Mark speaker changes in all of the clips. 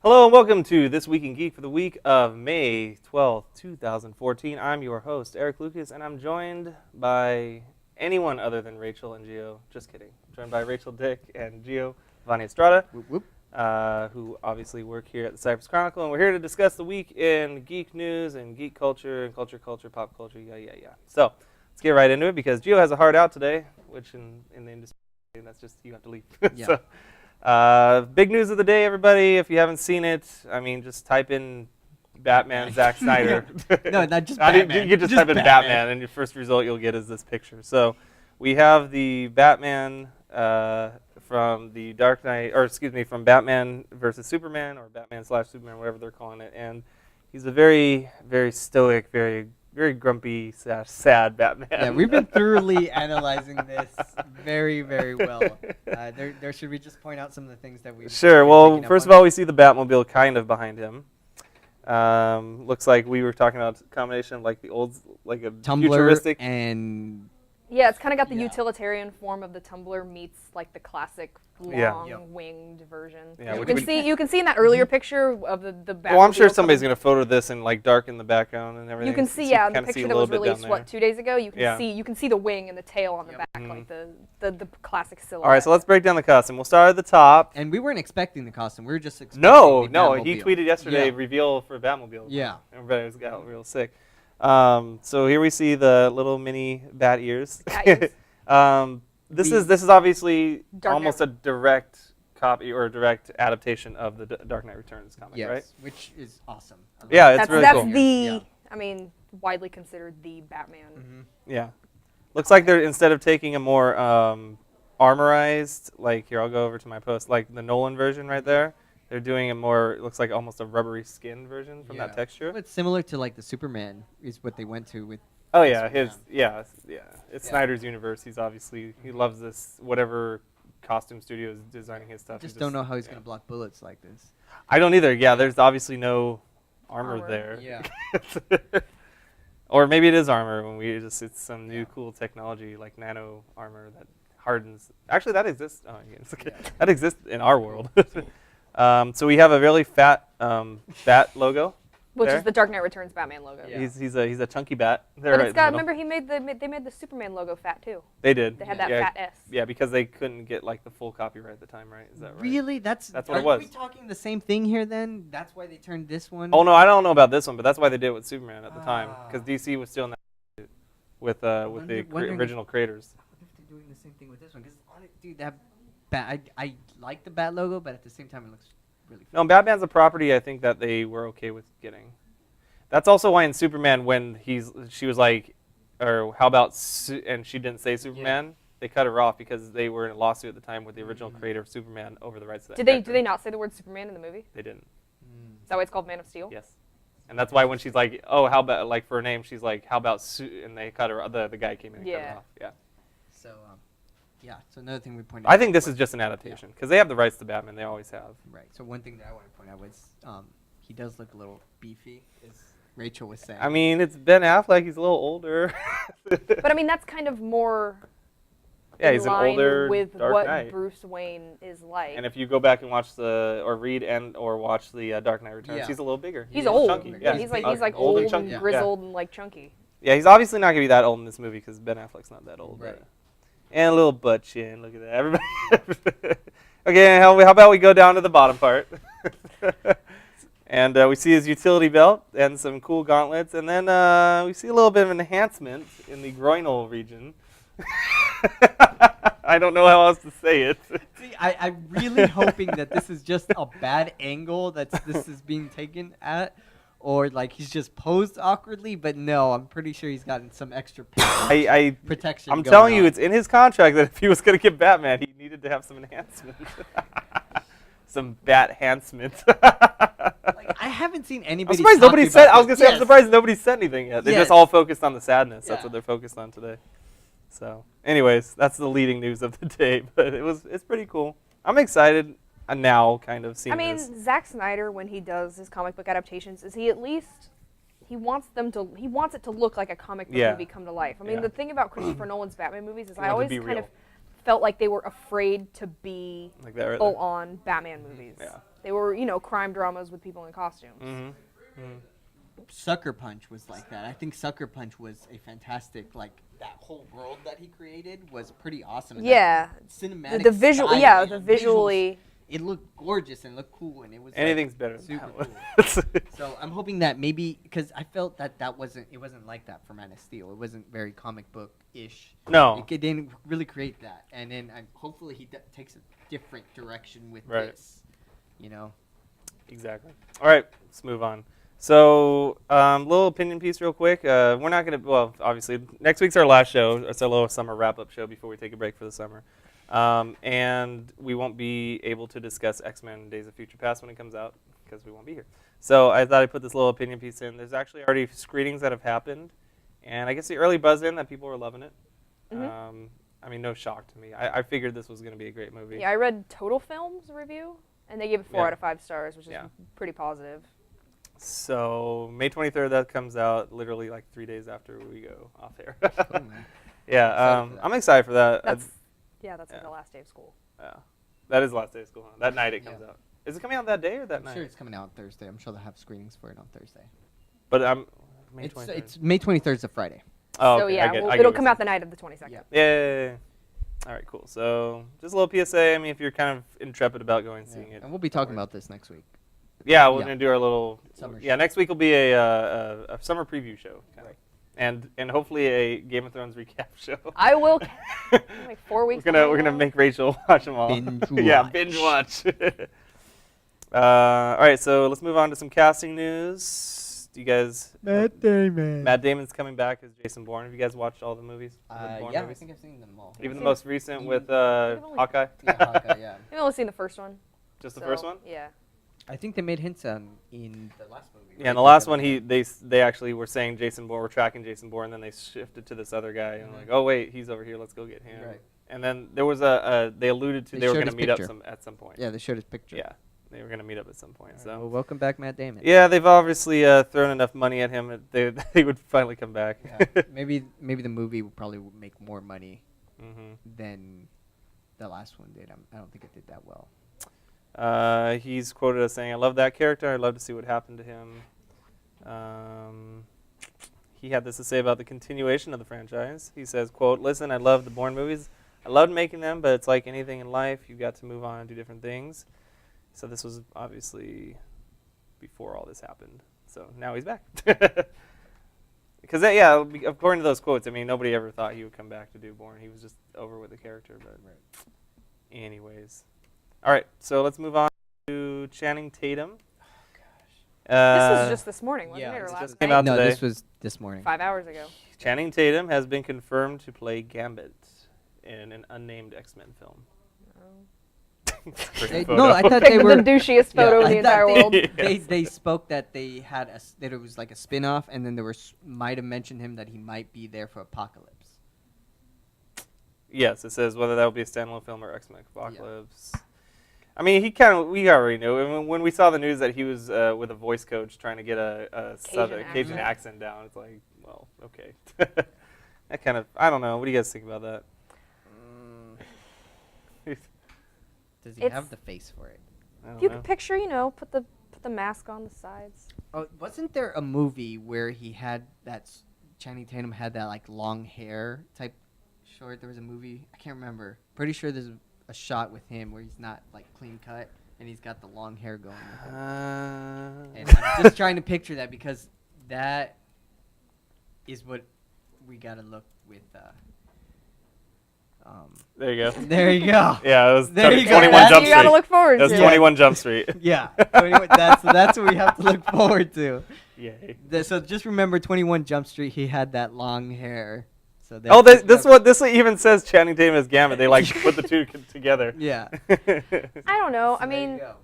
Speaker 1: Hello and welcome to This Week in Geek for the week of May 12th, 2014. I'm your host, Erik Lucas, and I'm joined by anyone other than Rachel and Gio. Just kidding. I'm joined by Rachel, Dick, and Jhovani Estrada, who obviously work here at the Cypress Chronicle, and we're here to discuss the week in geek news and geek culture and culture, pop culture, yeah. So let's get right into it because Gio has a hard out today, which in the industry, that's just, you have to leave.
Speaker 2: Yeah.
Speaker 1: Big news of the day, everybody. If you haven't seen it, I mean, just type in Batman, Zack Snyder.
Speaker 2: No, not just Batman.
Speaker 1: You can just type in Batman, and your first result you'll get is this picture. So we have the Batman from the Dark Knight, or excuse me, from Batman versus Superman, or Batman/Superman, whatever they're calling it. And he's a very, very stoic, very grumpy, sad Batman.
Speaker 2: Yeah, we've been thoroughly analyzing this very, very well. There should we just point out some of the things that we
Speaker 1: Sure. Well, first of all, we see the Batmobile kind of behind him. Looks like we were talking about a combination of like the old, like a
Speaker 2: Tumbler
Speaker 1: futuristic
Speaker 2: and
Speaker 3: yeah, it's kind of got the utilitarian form of the Tumbler meets like the classic long-winged version.
Speaker 1: Yeah,
Speaker 3: you can see in that earlier picture of the Batmobile.
Speaker 1: Well, I'm sure somebody's going to photo this and like darken the background and everything.
Speaker 3: You can see,
Speaker 1: so
Speaker 3: the picture that was released 2 days ago. You can see the wing and the tail on the back, like the classic silhouette.
Speaker 1: All right, so let's break down the costume. We'll start at the top.
Speaker 2: And we weren't expecting the costume. We were just expecting
Speaker 1: No,
Speaker 2: the Batmobile.
Speaker 1: he tweeted yesterday reveal for Batmobile.
Speaker 2: Yeah.
Speaker 1: Everybody got real sick. So here we see the little mini bat ears. This is obviously almost a direct copy or a direct adaptation of the Dark Knight Returns comic, right?
Speaker 2: Which is awesome.
Speaker 1: Yeah, it's really cool.
Speaker 3: That's I mean, widely considered the Batman.
Speaker 2: Mm-hmm.
Speaker 1: Yeah. Looks like they're, instead of taking a more armorized, like, here, I'll go over to my post, like the Nolan version right there, they're doing a more, it looks like almost a rubbery skin version from that texture.
Speaker 2: Well, it's similar to like the Superman is what they went to with.
Speaker 1: Oh yeah, it's Snyder's universe. He loves this, whatever costume studio is designing his stuff.
Speaker 2: Just don't know how he's going to block bullets like this.
Speaker 1: I don't either. Yeah, there's obviously no armor there.
Speaker 2: Yeah.
Speaker 1: Or maybe it is armor when it's some new cool technology like nano armor that hardens. Actually, that exists. Oh, yeah, it's okay. That exists in our world. So we have a really fat bat logo.
Speaker 3: Which is the Dark Knight Returns Batman logo.
Speaker 1: Yeah. He's a chunky bat.
Speaker 3: But it's got. Remember, they made the Superman logo fat too.
Speaker 1: They did.
Speaker 3: They had that fat S.
Speaker 1: Yeah, because they couldn't get like the full copyright at the time, right? Is that right?
Speaker 2: Really? That's
Speaker 1: what it was.
Speaker 2: Are we talking the same thing here then? That's why they turned this one.
Speaker 1: Oh no, I don't know about this one, but that's why they did it with Superman at the time, because DC was still in that with the original creators.
Speaker 2: I wonder if they're doing the same thing with this one, because dude, that bat. I like the bat logo, but at the same time, it looks really fun.
Speaker 1: No, Batman's a property I think that they were okay with getting. That's also why in Superman, when she was like, or how about, and she didn't say Superman, they cut her off because they were in a lawsuit at the time with the original creator of Superman over the rights to that character.
Speaker 3: Did they not say the word Superman in the movie?
Speaker 1: They didn't.
Speaker 3: Is that why it's called Man of Steel?
Speaker 1: Yes. And that's why when she's like, oh, how about, like for her name, she's like, how about, and they cut her, the guy came in and cut her off. Yeah.
Speaker 2: So, so another thing we pointed out.
Speaker 1: I think this is just an adaptation, because they have the rights to Batman, they always have.
Speaker 2: Right. So one thing that I want to point out was he does look a little beefy, as Rachel was saying.
Speaker 1: I mean, it's Ben Affleck, he's a little older.
Speaker 3: But I mean, that's kind of more
Speaker 1: he's an older
Speaker 3: with
Speaker 1: Dark
Speaker 3: what
Speaker 1: Knight.
Speaker 3: Bruce Wayne is like.
Speaker 1: And if you go back and watch read or watch the Dark Knight Returns, he's a little bigger.
Speaker 3: He's old.
Speaker 1: Chunky. Yeah,
Speaker 3: he's like old and
Speaker 1: chunky.
Speaker 3: grizzled and like chunky.
Speaker 1: Yeah, he's obviously not gonna be that old in this movie because Ben Affleck's not that old.
Speaker 2: Right.
Speaker 1: And a little butt chin. Look at that, everybody. Okay, how about we go down to the bottom part? And we see his utility belt and some cool gauntlets, and then we see a little bit of an enhancement in the groinal region. I don't know how else to say it.
Speaker 2: See, I'm really hoping that this is just a bad angle that this is being taken at, or like he's just posed awkwardly. But no, I'm pretty sure he's gotten some extra protection.
Speaker 1: I'm telling you, it's in his contract that if he was going to get Batman, he needed to have some enhancement. Some bat-hancement.
Speaker 2: I haven't seen anybody.
Speaker 1: I'm surprised nobody said. I was gonna say I'm surprised nobody said anything yet. They're just all focused on the sadness. That's what they're focused on today. So, anyways, that's the leading news of the day. But it's pretty cool. I'm excited now, kind of seeing.
Speaker 3: I mean,
Speaker 1: this.
Speaker 3: Zack Snyder, when he does his comic book adaptations, he wants it to look like a comic book movie come to life. I mean, the thing about Christopher Nolan's Batman movies is I always kind of felt like they were afraid to be
Speaker 1: Like that right
Speaker 3: full-on Batman movies.
Speaker 1: Yeah.
Speaker 3: They were, you know, crime dramas with people in costumes.
Speaker 2: Sucker Punch was like that. I think Sucker Punch was a fantastic, like, that whole world that he created was pretty awesome. And
Speaker 3: Yeah.
Speaker 2: cinematic
Speaker 3: The visual,
Speaker 2: style,
Speaker 3: yeah,
Speaker 2: and
Speaker 3: the
Speaker 2: visuals,
Speaker 3: visually.
Speaker 2: it looked gorgeous and looked cool, and it was
Speaker 1: Anything's
Speaker 2: like,
Speaker 1: better than
Speaker 2: super
Speaker 1: that
Speaker 2: cool.
Speaker 1: one.
Speaker 2: So I'm hoping that maybe, because I felt that it wasn't like that for Man of Steel. It wasn't very comic book-ish.
Speaker 1: No.
Speaker 2: It didn't really create that. And then hopefully he takes a different direction with
Speaker 1: Right.
Speaker 2: this, you know?
Speaker 1: Exactly. All right, let's move on. So, little opinion piece real quick. We're not going to, well, obviously, next week's our last show. It's our little summer wrap-up show before we take a break for the summer. And we won't be able to discuss X-Men Days of Future Past when it comes out because we won't be here. So I thought I'd put this little opinion piece in. There's actually already screenings that have happened. And I guess the early buzz in that people were loving it. I mean, no shock to me. I figured this was going to be a great movie.
Speaker 3: Yeah, I read Total Film's review, and they gave it 4 out of 5 stars, which is pretty positive.
Speaker 1: So May 23rd, that comes out literally like 3 days after we go off air.
Speaker 2: Cool, man.
Speaker 1: Yeah, I'm excited for that.
Speaker 3: That's like the last day of school.
Speaker 1: Yeah, that is the last day of school. Huh? That night it comes out. Is it coming out that day or that
Speaker 2: I'm
Speaker 1: night?
Speaker 2: sure it's coming out on Thursday. I'm sure they'll have screenings for it on Thursday.
Speaker 1: But May 23rd.
Speaker 2: It's May 23rd is a Friday.
Speaker 1: Oh,
Speaker 3: So
Speaker 1: okay,
Speaker 3: yeah,
Speaker 1: I get
Speaker 3: it'll
Speaker 1: what
Speaker 3: come
Speaker 1: you're
Speaker 3: out the night of the 22nd.
Speaker 2: Yeah.
Speaker 1: Yeah. All right, cool. So just a little PSA. I mean, if you're kind of intrepid about going and seeing it.
Speaker 2: And we'll be talking about this next week.
Speaker 1: Yeah, we're
Speaker 2: Yeah.
Speaker 1: gonna do our little.
Speaker 2: Summer
Speaker 1: Yeah,
Speaker 2: show.
Speaker 1: next week will be a summer preview show, kind of. And hopefully a Game of Thrones recap show.
Speaker 3: I will. Like 4 weeks.
Speaker 1: We're gonna make Rachel watch them all.
Speaker 2: Binge
Speaker 1: Yeah,
Speaker 2: watch.
Speaker 1: binge watch. All right, so let's move on to some casting news. Do you guys?
Speaker 2: Matt Damon.
Speaker 1: Matt Damon's coming back as Jason Bourne. Have you guys watched all the movies? The Bourne
Speaker 2: Yeah, I
Speaker 1: movies?
Speaker 2: think I've seen them all.
Speaker 1: Even the
Speaker 3: seen
Speaker 1: most recent with
Speaker 3: I've only-
Speaker 1: Hawkeye.
Speaker 2: Yeah, Hawkeye, yeah.
Speaker 3: I've only seen the first one.
Speaker 1: Just the
Speaker 3: so,
Speaker 1: first one?
Speaker 3: Yeah.
Speaker 2: I think they made hints in the last movie.
Speaker 1: Yeah, in the last one, they actually were saying Jason Bourne, we're tracking Jason Bourne, and then they shifted to this other guy, and like, oh wait, he's over here, let's go get him.
Speaker 2: Right.
Speaker 1: And then there was they alluded to
Speaker 2: They
Speaker 1: they were
Speaker 2: showed
Speaker 1: going to
Speaker 2: his
Speaker 1: meet up
Speaker 2: picture.
Speaker 1: at some point.
Speaker 2: Yeah, they showed his picture.
Speaker 1: Yeah, they were going to meet up at some point.
Speaker 2: All right,
Speaker 1: So
Speaker 2: well, welcome back, Matt Damon.
Speaker 1: yeah, they've obviously thrown enough money at him that they would finally come back.
Speaker 2: Yeah, maybe the movie will probably make more money than the last one did. I don't think it did that well.
Speaker 1: He's quoted as saying, "I love that character. I'd love to see what happened to him." He had this to say about the continuation of the franchise. He says, quote, "Listen, I love the Bourne movies. I loved making them, but it's like anything in life. You've got to move on and do different things." So this was obviously before all this happened. So now he's back. Because, yeah, according to those quotes, I mean, nobody ever thought he would come back to do Bourne. He was just over with the character. But anyways. All right, so let's move on to Channing Tatum.
Speaker 3: This was just this morning, wasn't
Speaker 2: yeah,
Speaker 3: it, or
Speaker 2: this
Speaker 3: last
Speaker 1: just came
Speaker 3: night?
Speaker 1: out
Speaker 2: No,
Speaker 1: today.
Speaker 2: this was this morning.
Speaker 3: 5 hours ago.
Speaker 1: Channing Tatum has been confirmed to play Gambit in an unnamed X-Men film.
Speaker 2: No, I thought they
Speaker 3: Picked
Speaker 2: were
Speaker 3: the douchiest photo in the entire world.
Speaker 2: They spoke that they had that it was like a spin-off, and then there was might have mentioned him that he might be there for Apocalypse.
Speaker 1: Yes, it says whether that will be a standalone film or X-Men Apocalypse. I mean, we already knew. I mean, when we saw the news that he was with a voice coach trying to get a Cajun accent down, it's like, well, okay. That kind of, I don't know. What do you guys think about that?
Speaker 2: Does he have the face for it?
Speaker 1: I don't
Speaker 3: You
Speaker 1: know.
Speaker 3: can picture, you know, put the mask on the sides.
Speaker 2: Oh, wasn't there a movie where he had Channing Tatum had that like long hair type short? There was a movie, I can't remember. Pretty sure there's a shot with him where he's not like clean cut and he's got the long hair going with him. And I'm just trying to picture that because that is what we gotta look with.
Speaker 1: There you go.
Speaker 2: There you go.
Speaker 1: Yeah, it was
Speaker 2: There you go.
Speaker 1: 21
Speaker 2: That's-
Speaker 1: Jump
Speaker 3: You gotta
Speaker 1: Street.
Speaker 3: look forward
Speaker 1: That was
Speaker 3: to.
Speaker 1: 21 Jump Street.
Speaker 2: Yeah, 21, that's what we have to look forward to.
Speaker 1: Yay.
Speaker 2: So just remember 21 Jump Street. He had that long hair. So
Speaker 1: Oh, this even says Channing Tatum as Gambit. They like put the two together.
Speaker 2: Yeah.
Speaker 3: I don't know. I
Speaker 2: There you
Speaker 3: mean,
Speaker 2: go.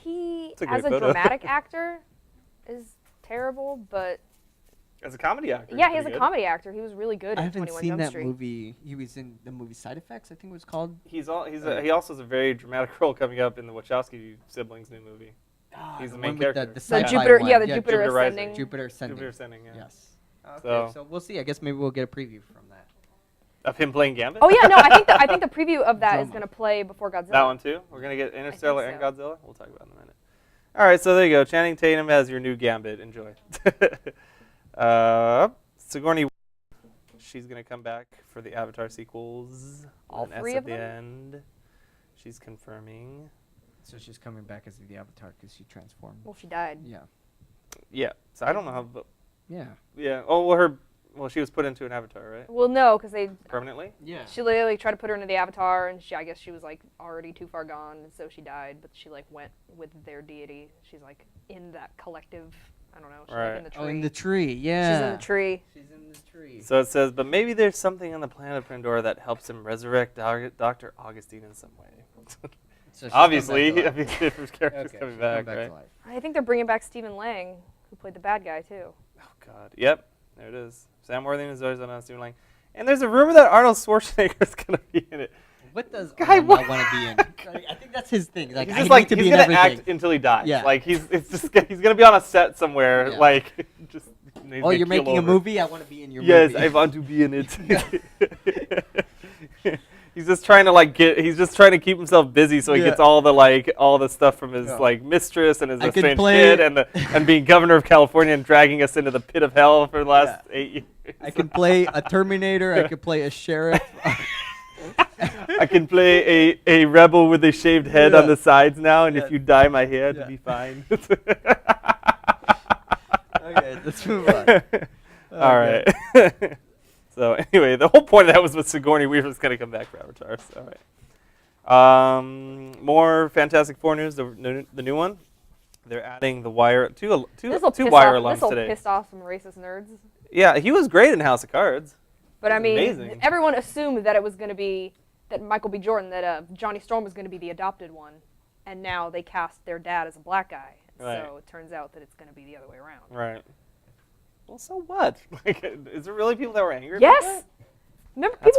Speaker 3: he,
Speaker 1: It's a great
Speaker 3: as a
Speaker 1: photo.
Speaker 3: dramatic actor, is terrible, but
Speaker 1: As a comedy actor.
Speaker 3: yeah,
Speaker 1: he's
Speaker 3: he's a
Speaker 1: pretty good.
Speaker 3: comedy actor. He was really good
Speaker 2: I
Speaker 3: in
Speaker 2: haven't
Speaker 3: 21
Speaker 2: seen
Speaker 3: Jump
Speaker 2: that
Speaker 3: Street.
Speaker 2: movie. He was in the movie Side Effects, I think it was called.
Speaker 1: He also has a very dramatic role coming up in the Wachowski siblings' new movie. He's the main
Speaker 2: one with
Speaker 1: character.
Speaker 2: The
Speaker 3: The
Speaker 2: sci-fi
Speaker 3: Jupiter,
Speaker 2: one.
Speaker 3: yeah, the Jupiter
Speaker 1: Jupiter Rising.
Speaker 3: Ascending.
Speaker 2: Jupiter Ascending.
Speaker 1: Jupiter Ascending, yeah.
Speaker 2: Yes. Okay,
Speaker 1: So-
Speaker 2: so we'll see. I guess maybe we'll get a preview from that.
Speaker 1: Of him playing Gambit?
Speaker 3: Oh yeah, no, I think the preview of that is going to play before Godzilla.
Speaker 1: That one too? We're going to get Interstellar and
Speaker 3: so.
Speaker 1: Godzilla? We'll talk about it in a minute. All right, so there you go. Channing Tatum as your new Gambit. Enjoy. Sigourney, she's going to come back for the Avatar sequels.
Speaker 3: All
Speaker 1: an
Speaker 3: three
Speaker 1: S
Speaker 3: of
Speaker 1: at the
Speaker 3: them?
Speaker 1: end. She's confirming.
Speaker 2: So she's coming back as the Avatar because she transformed.
Speaker 3: Well, she died.
Speaker 2: Yeah.
Speaker 1: Yeah. So I don't know how. But
Speaker 2: Yeah.
Speaker 1: yeah. Oh, well, she was put into an Avatar, right?
Speaker 3: Well, no, because they
Speaker 1: Permanently?
Speaker 2: Yeah.
Speaker 3: she literally tried to put her into the Avatar, and I guess she was like already too far gone, and so she died. But she like went with their deity. She's like in that collective. I don't know. She's like in the tree.
Speaker 2: Oh, in the tree. Yeah.
Speaker 3: She's in the tree.
Speaker 2: She's in the tree.
Speaker 1: So it says, but maybe there's something on the planet of Pandora that helps him resurrect Dr. Augustine in some way.
Speaker 2: So
Speaker 1: Obviously, different characters
Speaker 2: Okay,
Speaker 1: coming
Speaker 2: she's
Speaker 1: back,
Speaker 2: to
Speaker 1: right?
Speaker 2: life.
Speaker 3: I think they're bringing back Stephen Lang, who played the bad guy too.
Speaker 1: Oh, God. Yep. There it is. Sam Worthington is always on Stephen Lang. And there's a rumor that Arnold Schwarzenegger is going to be in it.
Speaker 2: What does
Speaker 1: Guy,
Speaker 2: Arnold
Speaker 1: what?
Speaker 2: not want to be in? I think that's his thing. Like,
Speaker 1: He's
Speaker 2: I
Speaker 1: just
Speaker 2: need
Speaker 1: like,
Speaker 2: to
Speaker 1: he's
Speaker 2: be in
Speaker 1: going to
Speaker 2: everything.
Speaker 1: act until he dies.
Speaker 2: Yeah.
Speaker 1: Like, he's going to be on a set somewhere,
Speaker 2: Yeah.
Speaker 1: like, just...
Speaker 2: Oh, you're making a movie? I want to be in your
Speaker 1: yes,
Speaker 2: movie.
Speaker 1: I want to be in it. He's just trying to he's just trying to keep himself busy so he
Speaker 2: Yeah.
Speaker 1: gets all the stuff from his mistress and his
Speaker 2: I could
Speaker 1: estranged
Speaker 2: play-
Speaker 1: kid and being governor of California and dragging us into the pit of hell for the last 8 years.
Speaker 2: I can play a Terminator. I could play a sheriff.
Speaker 1: I can play a rebel with a shaved head
Speaker 2: Yeah.
Speaker 1: on the sides now, and
Speaker 2: Yeah.
Speaker 1: if you dye my hair,
Speaker 2: Yeah.
Speaker 1: to be fine.
Speaker 2: Okay, let's move on.
Speaker 1: All right. So anyway, the whole point of that was with Sigourney Weaver was going to come back for Avatar. So, all right. More Fantastic Four news. The new one. They're adding the Wire two Wire alums
Speaker 3: This'll
Speaker 1: today.
Speaker 3: piss off some racist nerds.
Speaker 1: Yeah, he was great in House of Cards.
Speaker 3: But I mean,
Speaker 1: amazing.
Speaker 3: everyone assumed that it was going to be that Michael B. Jordan, that Johnny Storm was going to be the adopted one, and now they cast their dad as a black guy.
Speaker 1: Right.
Speaker 3: So it turns out that it's going to be the other way around.
Speaker 1: Right. Well, so what? Like, is there really people that were angry? About
Speaker 3: Yes.
Speaker 1: that?
Speaker 3: Remember,
Speaker 1: That's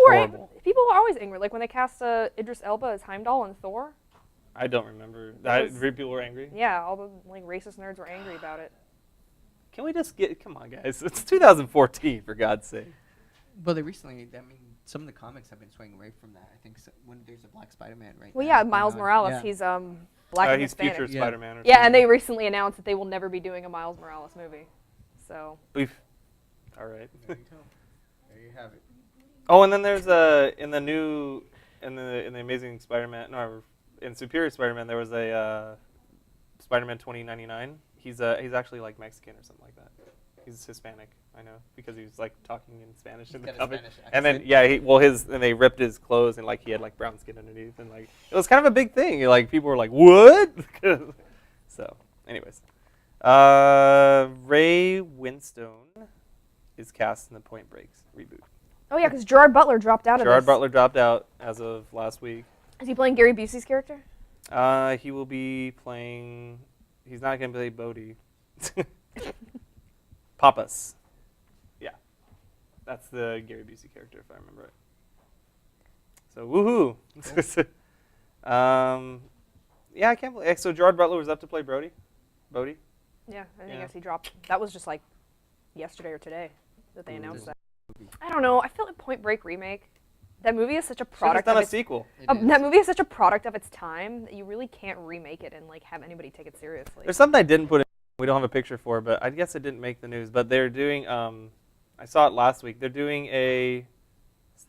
Speaker 3: people were always angry. Like when they cast Idris Elba as Heimdall in Thor.
Speaker 1: I don't remember. People were angry.
Speaker 3: Yeah, all the like racist nerds were angry about it.
Speaker 1: Can we just come on, guys? It's 2014, for God's sake.
Speaker 2: But they recently, I mean, some of the comics have been swaying away from that. I think when there's a Black Spider-Man right
Speaker 3: Well,
Speaker 2: now
Speaker 3: yeah, Miles Morales,
Speaker 2: yeah.
Speaker 3: he's black and
Speaker 1: He's
Speaker 3: Hispanic.
Speaker 1: future
Speaker 2: Yeah.
Speaker 1: Spider-Man. Or
Speaker 3: Yeah, and
Speaker 1: something.
Speaker 3: they recently announced that they will never be doing a Miles Morales movie. So.
Speaker 1: All right.
Speaker 2: There you go. There you have it.
Speaker 1: Oh, and then there's in the Amazing Spider-Man, in Superior Spider-Man, there was a Spider-Man 2099. He's actually like Mexican or something like that. He's Hispanic, I know, because he was like talking in Spanish in the
Speaker 2: got a
Speaker 1: comic.
Speaker 2: Spanish
Speaker 1: And then
Speaker 2: accent.
Speaker 1: and they ripped his clothes and like he had like brown skin underneath and like it was kind of a big thing. Like people were like, "What?" So, anyways, Ray Winstone is cast in the Point Break reboot.
Speaker 3: Oh yeah, because Gerard Butler dropped out of this.
Speaker 1: Gerard Butler dropped out as of last week.
Speaker 3: Is he playing Gary Busey's character?
Speaker 1: He will be playing. He's not going to play Bodhi. Papas. Yeah, that's the Gary Busey character, if I remember right. So woohoo! Yeah, I can't believe. So Gerard Butler was up to play Bodhi.
Speaker 3: Yeah, I
Speaker 1: Yeah.
Speaker 3: guess he dropped. That was just like yesterday or today that they announced that. I don't know. I feel like Point Break remake. That movie is such a
Speaker 1: Should've
Speaker 3: product
Speaker 1: done
Speaker 3: of
Speaker 1: a
Speaker 3: its
Speaker 1: sequel.
Speaker 3: that movie is such a product of its time that you really can't remake it and like have anybody take it seriously.
Speaker 1: There's something I didn't put in. We don't have a picture for, but I guess it didn't make the news. But they're doing. I saw it last week. They're doing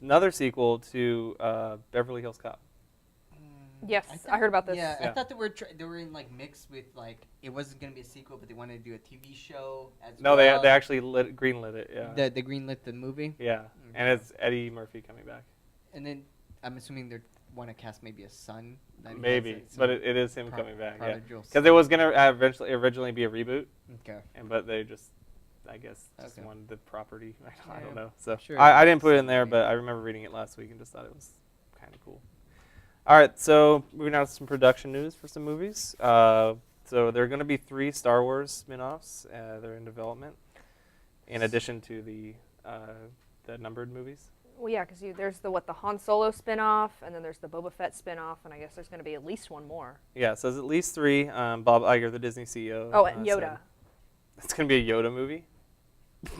Speaker 1: another sequel to Beverly Hills Cop.
Speaker 3: Yes, I heard about this.
Speaker 2: Yeah,
Speaker 1: Yeah.
Speaker 2: I thought they were in like mix with like it wasn't gonna be a sequel, but they wanted to do a TV show as
Speaker 1: No,
Speaker 2: well.
Speaker 1: they actually greenlit it. Yeah.
Speaker 2: the greenlit the movie,
Speaker 1: Yeah, and it's Eddie Murphy coming back.
Speaker 2: and then I'm assuming they want to cast maybe a son. that he has
Speaker 1: Maybe,
Speaker 2: some
Speaker 1: but it is him coming back. Yeah,
Speaker 2: prodigal
Speaker 1: because it was gonna originally be a reboot,
Speaker 2: Okay.
Speaker 1: but they just, I guess, just
Speaker 2: Okay.
Speaker 1: wanted the property. I don't
Speaker 2: Yeah,
Speaker 1: know. So
Speaker 2: sure.
Speaker 1: I didn't put it in there, but I remember reading it last week and just thought it was kind of cool. All right, so moving on to some production news for some movies. So there are going to be 3 Star Wars spin-offs. They're in development, in addition to the numbered movies.
Speaker 3: Well, yeah, because there's the Han Solo spin-off, and then there's the Boba Fett spin-off, and I guess there's going to be at least one more.
Speaker 1: Yeah, it says at least 3. Bob Iger, the Disney CEO.
Speaker 3: Oh, and Yoda.
Speaker 1: said it's going to be a Yoda movie.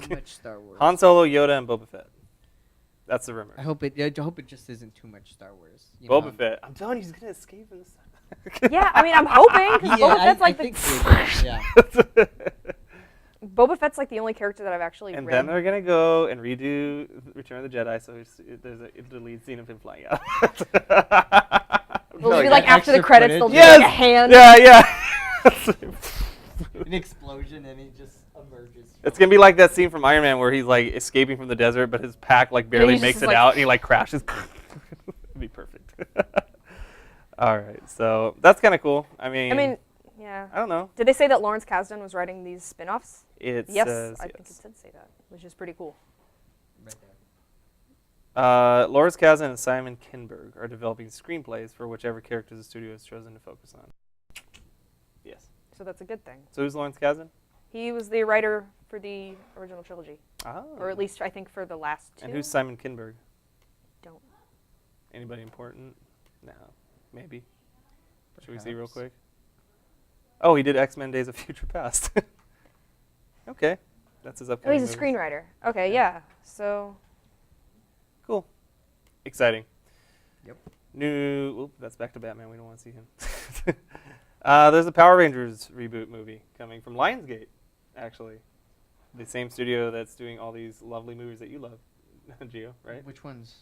Speaker 2: Too much Star Wars.
Speaker 1: Han Solo, Yoda, and Boba Fett. That's the rumor.
Speaker 2: I hope it just isn't too much Star Wars.
Speaker 1: Boba Fett. I'm telling you, he's gonna escape in this.
Speaker 3: Yeah, I mean, I'm hoping because Boba Fett's like Boba Fett's like the only character that I've actually
Speaker 1: And
Speaker 3: read.
Speaker 1: then they're gonna go and redo Return of the Jedi, so there's an interlead scene of him flying out.
Speaker 3: It'll be like after the
Speaker 2: extra
Speaker 3: credits,
Speaker 2: footage.
Speaker 3: they'll do like a hand.
Speaker 1: Yeah.
Speaker 2: An explosion and he just emerges.
Speaker 1: It's gonna be like that scene from Iron Man where he's like escaping from the desert, but his pack like barely
Speaker 3: he's
Speaker 1: makes
Speaker 3: just
Speaker 1: it
Speaker 3: like-
Speaker 1: out, and he like crashes. It'd be perfect. All right, so that's kind of cool. I mean,
Speaker 3: yeah.
Speaker 1: I don't know.
Speaker 3: Did they say that Lawrence Kasdan was writing these spin-offs?
Speaker 1: It
Speaker 3: Yes,
Speaker 1: says
Speaker 3: I think
Speaker 1: yes.
Speaker 3: it did say that, which is pretty cool.
Speaker 2: Right there.
Speaker 1: Lawrence Kasdan and Simon Kinberg are developing screenplays for whichever characters the studio has chosen to focus on. Yes.
Speaker 3: So that's a good thing.
Speaker 1: So who's Lawrence Kasdan?
Speaker 3: He was the writer for the original trilogy,
Speaker 1: Oh.
Speaker 3: or at least I think for the last two.
Speaker 1: And who's Simon Kinberg?
Speaker 3: Don't.
Speaker 1: Anybody important? No. Maybe. Should we see real
Speaker 2: Perhaps.
Speaker 1: quick? Oh, he did X-Men Days of Future Past. Okay. That's his
Speaker 3: Oh,
Speaker 1: upcoming
Speaker 3: he's a
Speaker 1: movies.
Speaker 3: screenwriter. Okay, yeah. So
Speaker 1: Cool. Exciting.
Speaker 2: Yep.
Speaker 1: Oop, that's back to Batman. We don't want to see him. There's a Power Rangers reboot movie coming from Lionsgate, actually. The same studio that's doing all these lovely movies that you love, Gio, right?
Speaker 2: Which ones?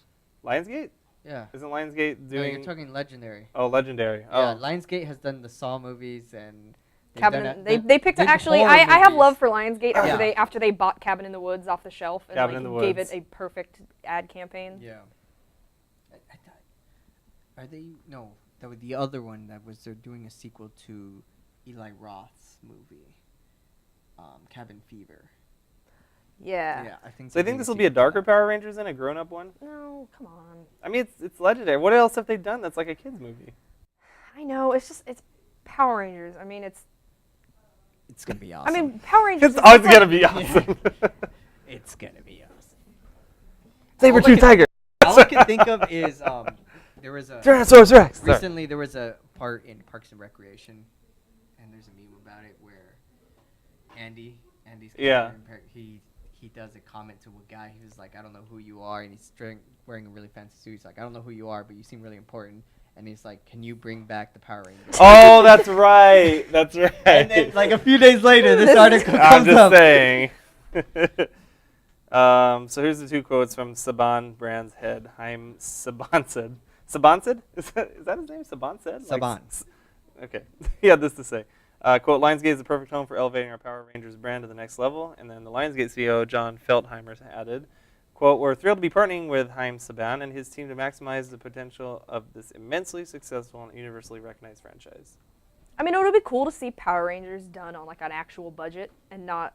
Speaker 1: Lionsgate?
Speaker 2: Yeah.
Speaker 1: Isn't Lionsgate
Speaker 2: No,
Speaker 1: doing...
Speaker 2: you're talking Legendary.
Speaker 1: Oh, Legendary.
Speaker 2: Yeah,
Speaker 1: Oh,
Speaker 2: Lionsgate has done the Saw movies and they've
Speaker 3: Cabin.
Speaker 2: done
Speaker 3: They picked
Speaker 2: they've
Speaker 3: actually.
Speaker 2: horror
Speaker 3: I have
Speaker 2: movies.
Speaker 3: love for Lionsgate after
Speaker 2: Yeah.
Speaker 3: after they bought Cabin in the Woods off the shelf and
Speaker 1: Cabin
Speaker 3: like,
Speaker 1: in the
Speaker 3: gave
Speaker 1: Woods.
Speaker 3: it a perfect ad campaign.
Speaker 2: Yeah. I thought, are they no? That was the other one that was they're doing a sequel to Eli Roth's movie, Cabin Fever.
Speaker 3: Yeah.
Speaker 2: I think.
Speaker 1: so I think this will be a darker Power Rangers than a grown-up one?
Speaker 3: No, come on.
Speaker 1: I mean, it's Legendary. What else have they done that's like a kid's movie?
Speaker 3: I know it's Power Rangers. I mean it's.
Speaker 2: It's gonna be
Speaker 3: I
Speaker 2: awesome.
Speaker 3: mean Power Rangers.
Speaker 1: It's always
Speaker 3: like-
Speaker 1: going to be awesome.
Speaker 2: it's gonna be awesome.
Speaker 1: Saber-tooth
Speaker 2: All I
Speaker 1: tiger.
Speaker 2: All I can think of is there was a
Speaker 1: Tyrannosaurus Rex. Sorry.
Speaker 2: recently there was a part in Parks and Recreation, and there's a meme about it where Andy's
Speaker 1: Yeah.
Speaker 2: character, he does a comment to a guy who's like, I don't know who you are, and he's wearing a really fancy suit. He's like, I don't know who you are, but you seem really important. And he's like, can you bring back the Power Rangers?
Speaker 1: Oh, that's right. That's right.
Speaker 2: And then, like a few days later, this
Speaker 3: This is-
Speaker 2: article
Speaker 1: I'm
Speaker 2: comes
Speaker 1: just
Speaker 2: up.
Speaker 1: saying. So here's the two quotes from Saban Brand's head. Haim Sabancid. Sabancid? Is that his name? Sabancid?
Speaker 2: Saban.
Speaker 1: Okay. He had this to say. Quote, Lionsgate is the perfect home for elevating our Power Rangers brand to the next level. And then the Lionsgate CEO, John Feltheimer, added, quote, we're thrilled to be partnering with Haim Saban and his team to maximize the potential of this immensely successful and universally recognized franchise.
Speaker 3: I mean, it would be cool to see Power Rangers done on like an actual budget and not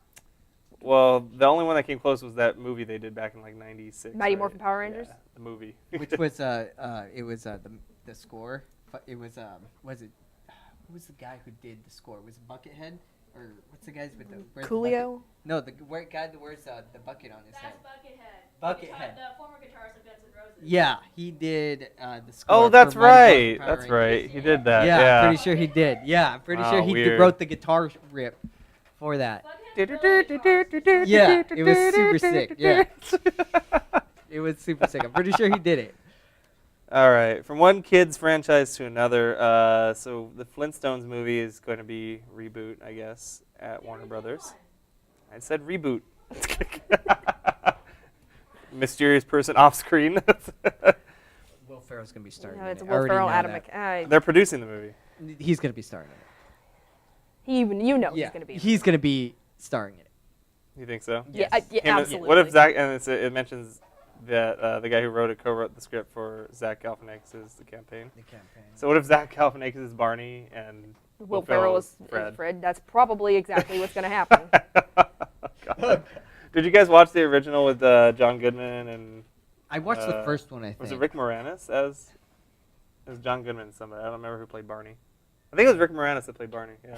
Speaker 1: Well, the only one that came close was that movie they did back in like '96.
Speaker 3: Mighty
Speaker 1: right?
Speaker 3: Morphin Power Rangers?
Speaker 1: Yeah, the movie.
Speaker 2: Which was it was the score. It was was it? Who was the guy who did the score? Was it Buckethead or what's the guys with the wears the bucket-
Speaker 3: Coolio.
Speaker 2: No, the guy that wears the bucket on his head.
Speaker 4: That's Buckethead.
Speaker 2: Buckethead.
Speaker 4: The former guitarist of Guns N' Roses.
Speaker 2: Yeah, he did the score.
Speaker 1: Oh, that's
Speaker 2: for Mighty
Speaker 1: right.
Speaker 2: Morphin Power
Speaker 1: That's
Speaker 2: Rangers.
Speaker 1: right. He did that.
Speaker 2: Yeah,
Speaker 1: Yeah.
Speaker 2: I'm pretty sure he did. Yeah, I'm pretty sure
Speaker 1: Oh,
Speaker 2: he
Speaker 1: weird.
Speaker 2: wrote the guitar rip for that.
Speaker 4: Buckethead's really guitarist.
Speaker 2: Yeah, it was super sick. Yeah, it was super sick. I'm pretty sure he did it.
Speaker 1: All right. From one kid's franchise to another. So the Flintstones movie is going to be reboot, I guess, at Warner Brothers. I said reboot. Mysterious person off screen.
Speaker 2: Will Ferrell's gonna be starring.
Speaker 3: No,
Speaker 2: in
Speaker 3: it's
Speaker 2: it. I
Speaker 3: Will
Speaker 2: already
Speaker 3: Ferrell,
Speaker 2: know
Speaker 3: Adam
Speaker 2: that.
Speaker 1: They're producing the movie.
Speaker 2: He's gonna be starring in it.
Speaker 3: You know
Speaker 2: Yeah,
Speaker 3: he's gonna be.
Speaker 2: he's gonna be starring in it.
Speaker 1: You think so?
Speaker 3: Yeah,
Speaker 2: Yes.
Speaker 3: yeah,
Speaker 1: Him and-
Speaker 3: absolutely.
Speaker 1: What if Zach? And it mentions that the guy who co-wrote the script for Zach Galifianakis' The Campaign.
Speaker 2: The campaign.
Speaker 1: So what if Zach Galifianakis is Barney and
Speaker 3: Will Ferrell is
Speaker 1: Fred?
Speaker 3: Fred? That's probably exactly what's gonna happen.
Speaker 1: God. Did you guys watch the original with John Goodman and
Speaker 2: I watched the first one. I think.
Speaker 1: was it Rick Moranis as John Goodman and somebody? I don't remember who played Barney. I think it was Rick Moranis that played Barney. Yeah.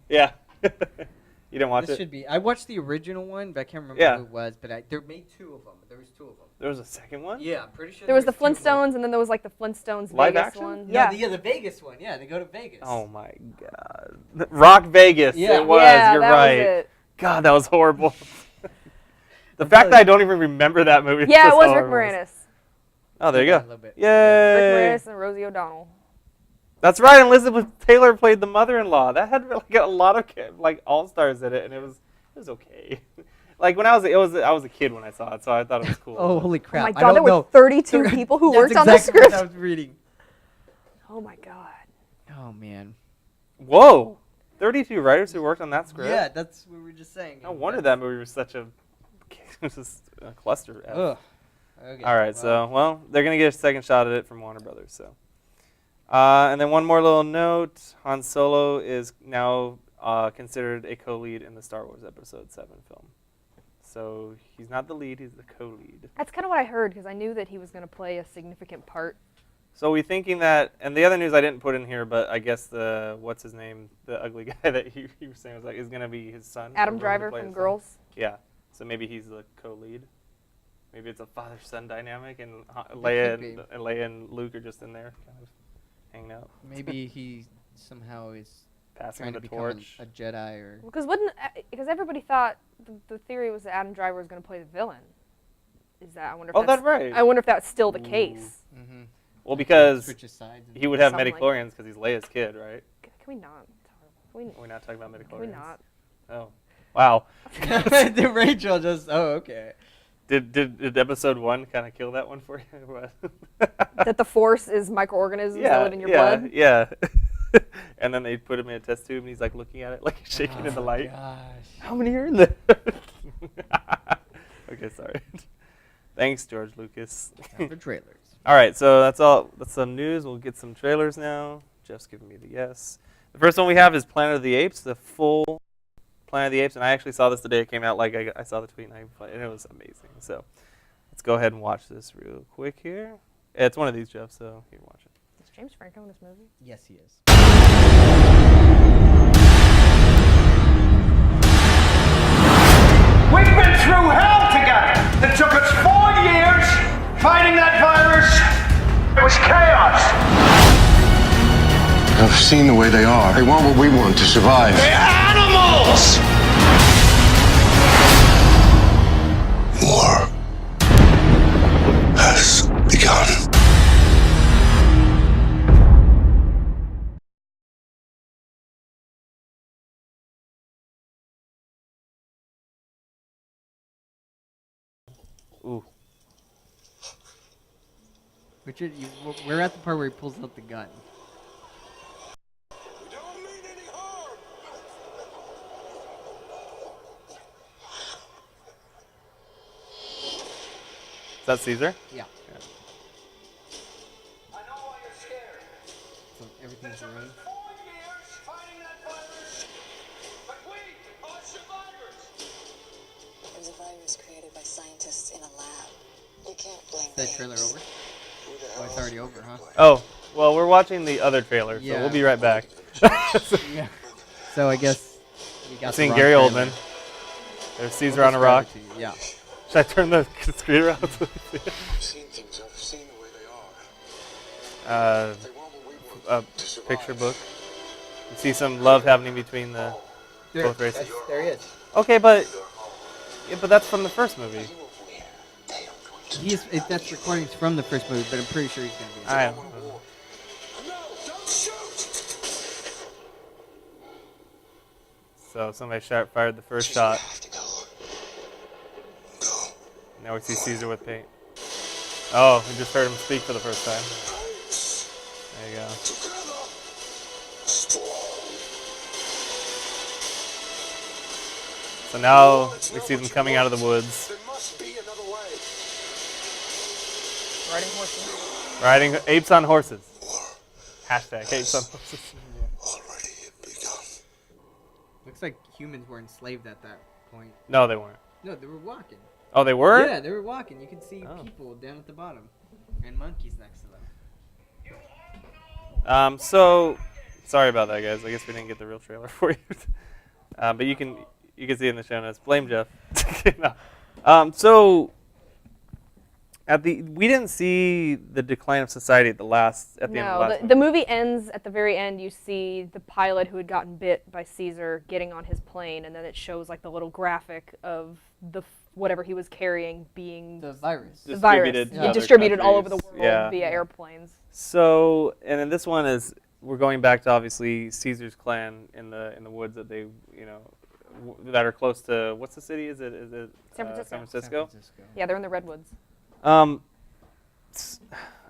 Speaker 1: Yeah. You didn't watch
Speaker 2: This
Speaker 1: it?
Speaker 2: should be. I watched the original one, but I can't remember
Speaker 1: Yeah.
Speaker 2: who it was. But there made two of them. There was two of them.
Speaker 1: There was a second one?
Speaker 2: Yeah, I'm pretty sure.
Speaker 3: There was the
Speaker 2: two of them.
Speaker 3: Flintstones, and then there was like the Flintstones
Speaker 1: Live
Speaker 3: Vegas
Speaker 1: action?
Speaker 3: one.
Speaker 2: No,
Speaker 3: Yeah.
Speaker 2: the Vegas one. Yeah, they go to Vegas.
Speaker 1: Oh my God. Rock Vegas.
Speaker 2: Yeah.
Speaker 1: It was.
Speaker 3: Yeah,
Speaker 1: You're
Speaker 3: that
Speaker 1: right.
Speaker 3: was it.
Speaker 1: God, that was horrible. The fact that I don't even remember that movie.
Speaker 3: Yeah,
Speaker 1: is
Speaker 3: it was
Speaker 1: so
Speaker 3: Rick
Speaker 1: horrible.
Speaker 3: Moranis.
Speaker 1: Oh, there you
Speaker 2: Yeah, a
Speaker 1: go.
Speaker 2: little bit.
Speaker 1: Yay!
Speaker 3: Rick Moranis and Rosie O'Donnell.
Speaker 1: That's right. And Elizabeth Taylor played the mother-in-law. That had like a lot of like all-stars in it, and it was okay. Like when I was a kid when I saw it, so I thought it was cool.
Speaker 2: Oh, holy
Speaker 3: Oh
Speaker 2: crap.
Speaker 3: my
Speaker 2: I
Speaker 3: god,
Speaker 2: don't
Speaker 3: there
Speaker 2: know.
Speaker 3: were 32 people who
Speaker 2: That's
Speaker 3: worked on this
Speaker 2: exactly what
Speaker 3: script.
Speaker 2: I was reading.
Speaker 3: Oh my god.
Speaker 2: Oh, man.
Speaker 1: Whoa! 32 writers who worked on that script.
Speaker 2: Yeah, that's what we were just saying.
Speaker 1: No wonder that movie was such a it was just a cluster.
Speaker 2: Ugh. Okay,
Speaker 1: All right, well, they're gonna get a second shot at it from Warner Brothers. So, and then one more little note: Han Solo is now considered a co-lead in the Star Wars Episode 7 film. So he's not the lead; he's the co-lead.
Speaker 3: That's kind of what I heard because I knew that he was going to play a significant part.
Speaker 1: So we thinking that, and the other news I didn't put in here, but I guess the what's his name, the ugly guy that he was saying was like is gonna be his son.
Speaker 3: Adam
Speaker 1: We're gonna
Speaker 3: Driver
Speaker 1: play
Speaker 3: from
Speaker 1: his son.
Speaker 3: Girls.
Speaker 1: Yeah. So maybe he's the co-lead. Maybe it's a father-son dynamic, and Leia and Luke are just in there, kind of hanging out,
Speaker 2: Maybe he somehow is
Speaker 1: passing
Speaker 2: trying
Speaker 1: the
Speaker 2: to become
Speaker 1: torch.
Speaker 2: a Jedi or...
Speaker 3: Because everybody thought the theory was that Adam Driver was going to play the villain. Is that I wonder if
Speaker 1: Oh,
Speaker 3: that's
Speaker 1: that's right.
Speaker 3: I wonder if that's still the
Speaker 1: Ooh.
Speaker 3: case.
Speaker 2: Mm-hmm.
Speaker 1: Well, because
Speaker 2: Switches sides.
Speaker 1: he would have
Speaker 3: Something like
Speaker 1: midichlorians because he's Leia's kid, right?
Speaker 3: Can we not? Can
Speaker 1: We're not talking about midichlorians.
Speaker 3: we not?
Speaker 1: Oh, wow.
Speaker 2: The Rachel just... Oh, okay.
Speaker 1: Did episode 1 kind of kill that one for you? Or what?
Speaker 3: That the Force is microorganisms that live in your blood.
Speaker 1: Yeah. And then they put him in a test tube, and he's like looking at it, like shaking in the light.
Speaker 2: Gosh.
Speaker 1: How many are in there? Okay, sorry. Thanks, George Lucas.
Speaker 2: Time for trailers.
Speaker 1: All right, so that's all. That's some news. We'll get some trailers now. Jeff's giving me the yes. The first one we have is Planet of the Apes, the full Planet of the Apes, and I actually saw this the day it came out. Like I saw the tweet and it was amazing. So let's go ahead and watch this real quick here. It's one of these, Jeff. So you can watch it.
Speaker 3: Is James Franco in this movie?
Speaker 2: Yes, he is.
Speaker 5: We've been through hell together. It took us 4 years fighting that virus. It was chaos.
Speaker 6: I've seen the way they are. They want what we want to survive.
Speaker 5: They're animals!
Speaker 6: War has begun.
Speaker 1: Ooh.
Speaker 2: Richard, we're at the part where he pulls out the gun.
Speaker 1: Is that Caesar?
Speaker 2: Yeah.
Speaker 5: I know why you're scared.
Speaker 2: So everything's ruined.
Speaker 5: 4 years fighting that virus. But we are survivors.
Speaker 7: It was a virus created by scientists in a lab. You can't blame
Speaker 2: Is that trailer
Speaker 7: apes.
Speaker 2: over? Oh, it's already over, huh?
Speaker 1: Oh, well, we're watching the other trailer, so
Speaker 2: Yeah.
Speaker 1: we'll be right back.
Speaker 2: Yeah. So I guess you got the
Speaker 1: Seeing
Speaker 2: wrong
Speaker 1: Gary
Speaker 2: trailer.
Speaker 1: Oldman. There's Caesar
Speaker 2: We'll
Speaker 1: on a rock.
Speaker 2: describe it to you, Yeah.
Speaker 1: Should I turn the screen around?
Speaker 6: I've seen things. I've seen the way they are. They want what we want
Speaker 1: A
Speaker 6: to survive.
Speaker 1: picture book. You see some love happening between the both races.
Speaker 2: There he is.
Speaker 1: Okay, but that's from the first movie.
Speaker 2: That's recordings from the first movie, but I'm pretty sure he's gonna be in it.
Speaker 1: I am.
Speaker 5: No, don't shoot.
Speaker 1: So somebody fired the first shot.
Speaker 6: Have to go. Go.
Speaker 1: Now we see Caesar with paint. Oh, we just heard him speak for the first time. There you go.
Speaker 6: Together. Strong.
Speaker 1: So now we see them coming out of the woods,
Speaker 6: There must be another way.
Speaker 3: Riding horses.
Speaker 1: riding apes on horses.
Speaker 6: War
Speaker 1: Hashtag apes on horses.
Speaker 6: already begun.
Speaker 2: Looks like humans were enslaved at that point.
Speaker 1: No, they weren't.
Speaker 2: No, they were walking.
Speaker 1: Oh, they were?
Speaker 2: Yeah, they were walking. You can see
Speaker 1: Oh.
Speaker 2: people down at the bottom, and monkeys next to them.
Speaker 1: So sorry about that, guys. I guess we didn't get the real trailer for you. But you can see it in the show notes. Blame Jeff. No. So We didn't see the decline of society at the end of the last
Speaker 3: the movie ends at the very end. You see the pilot who had gotten bit by Caesar getting on his plane, and then it shows like the little graphic of whatever he was carrying being
Speaker 2: The virus.
Speaker 3: distributed all over the world via airplanes.
Speaker 1: So, and then this one is we're going back to obviously Caesar's clan in the woods that they that are close to what's the city? Is it
Speaker 3: San Francisco.
Speaker 1: San Francisco?
Speaker 3: Yeah, they're in the redwoods.
Speaker 1: I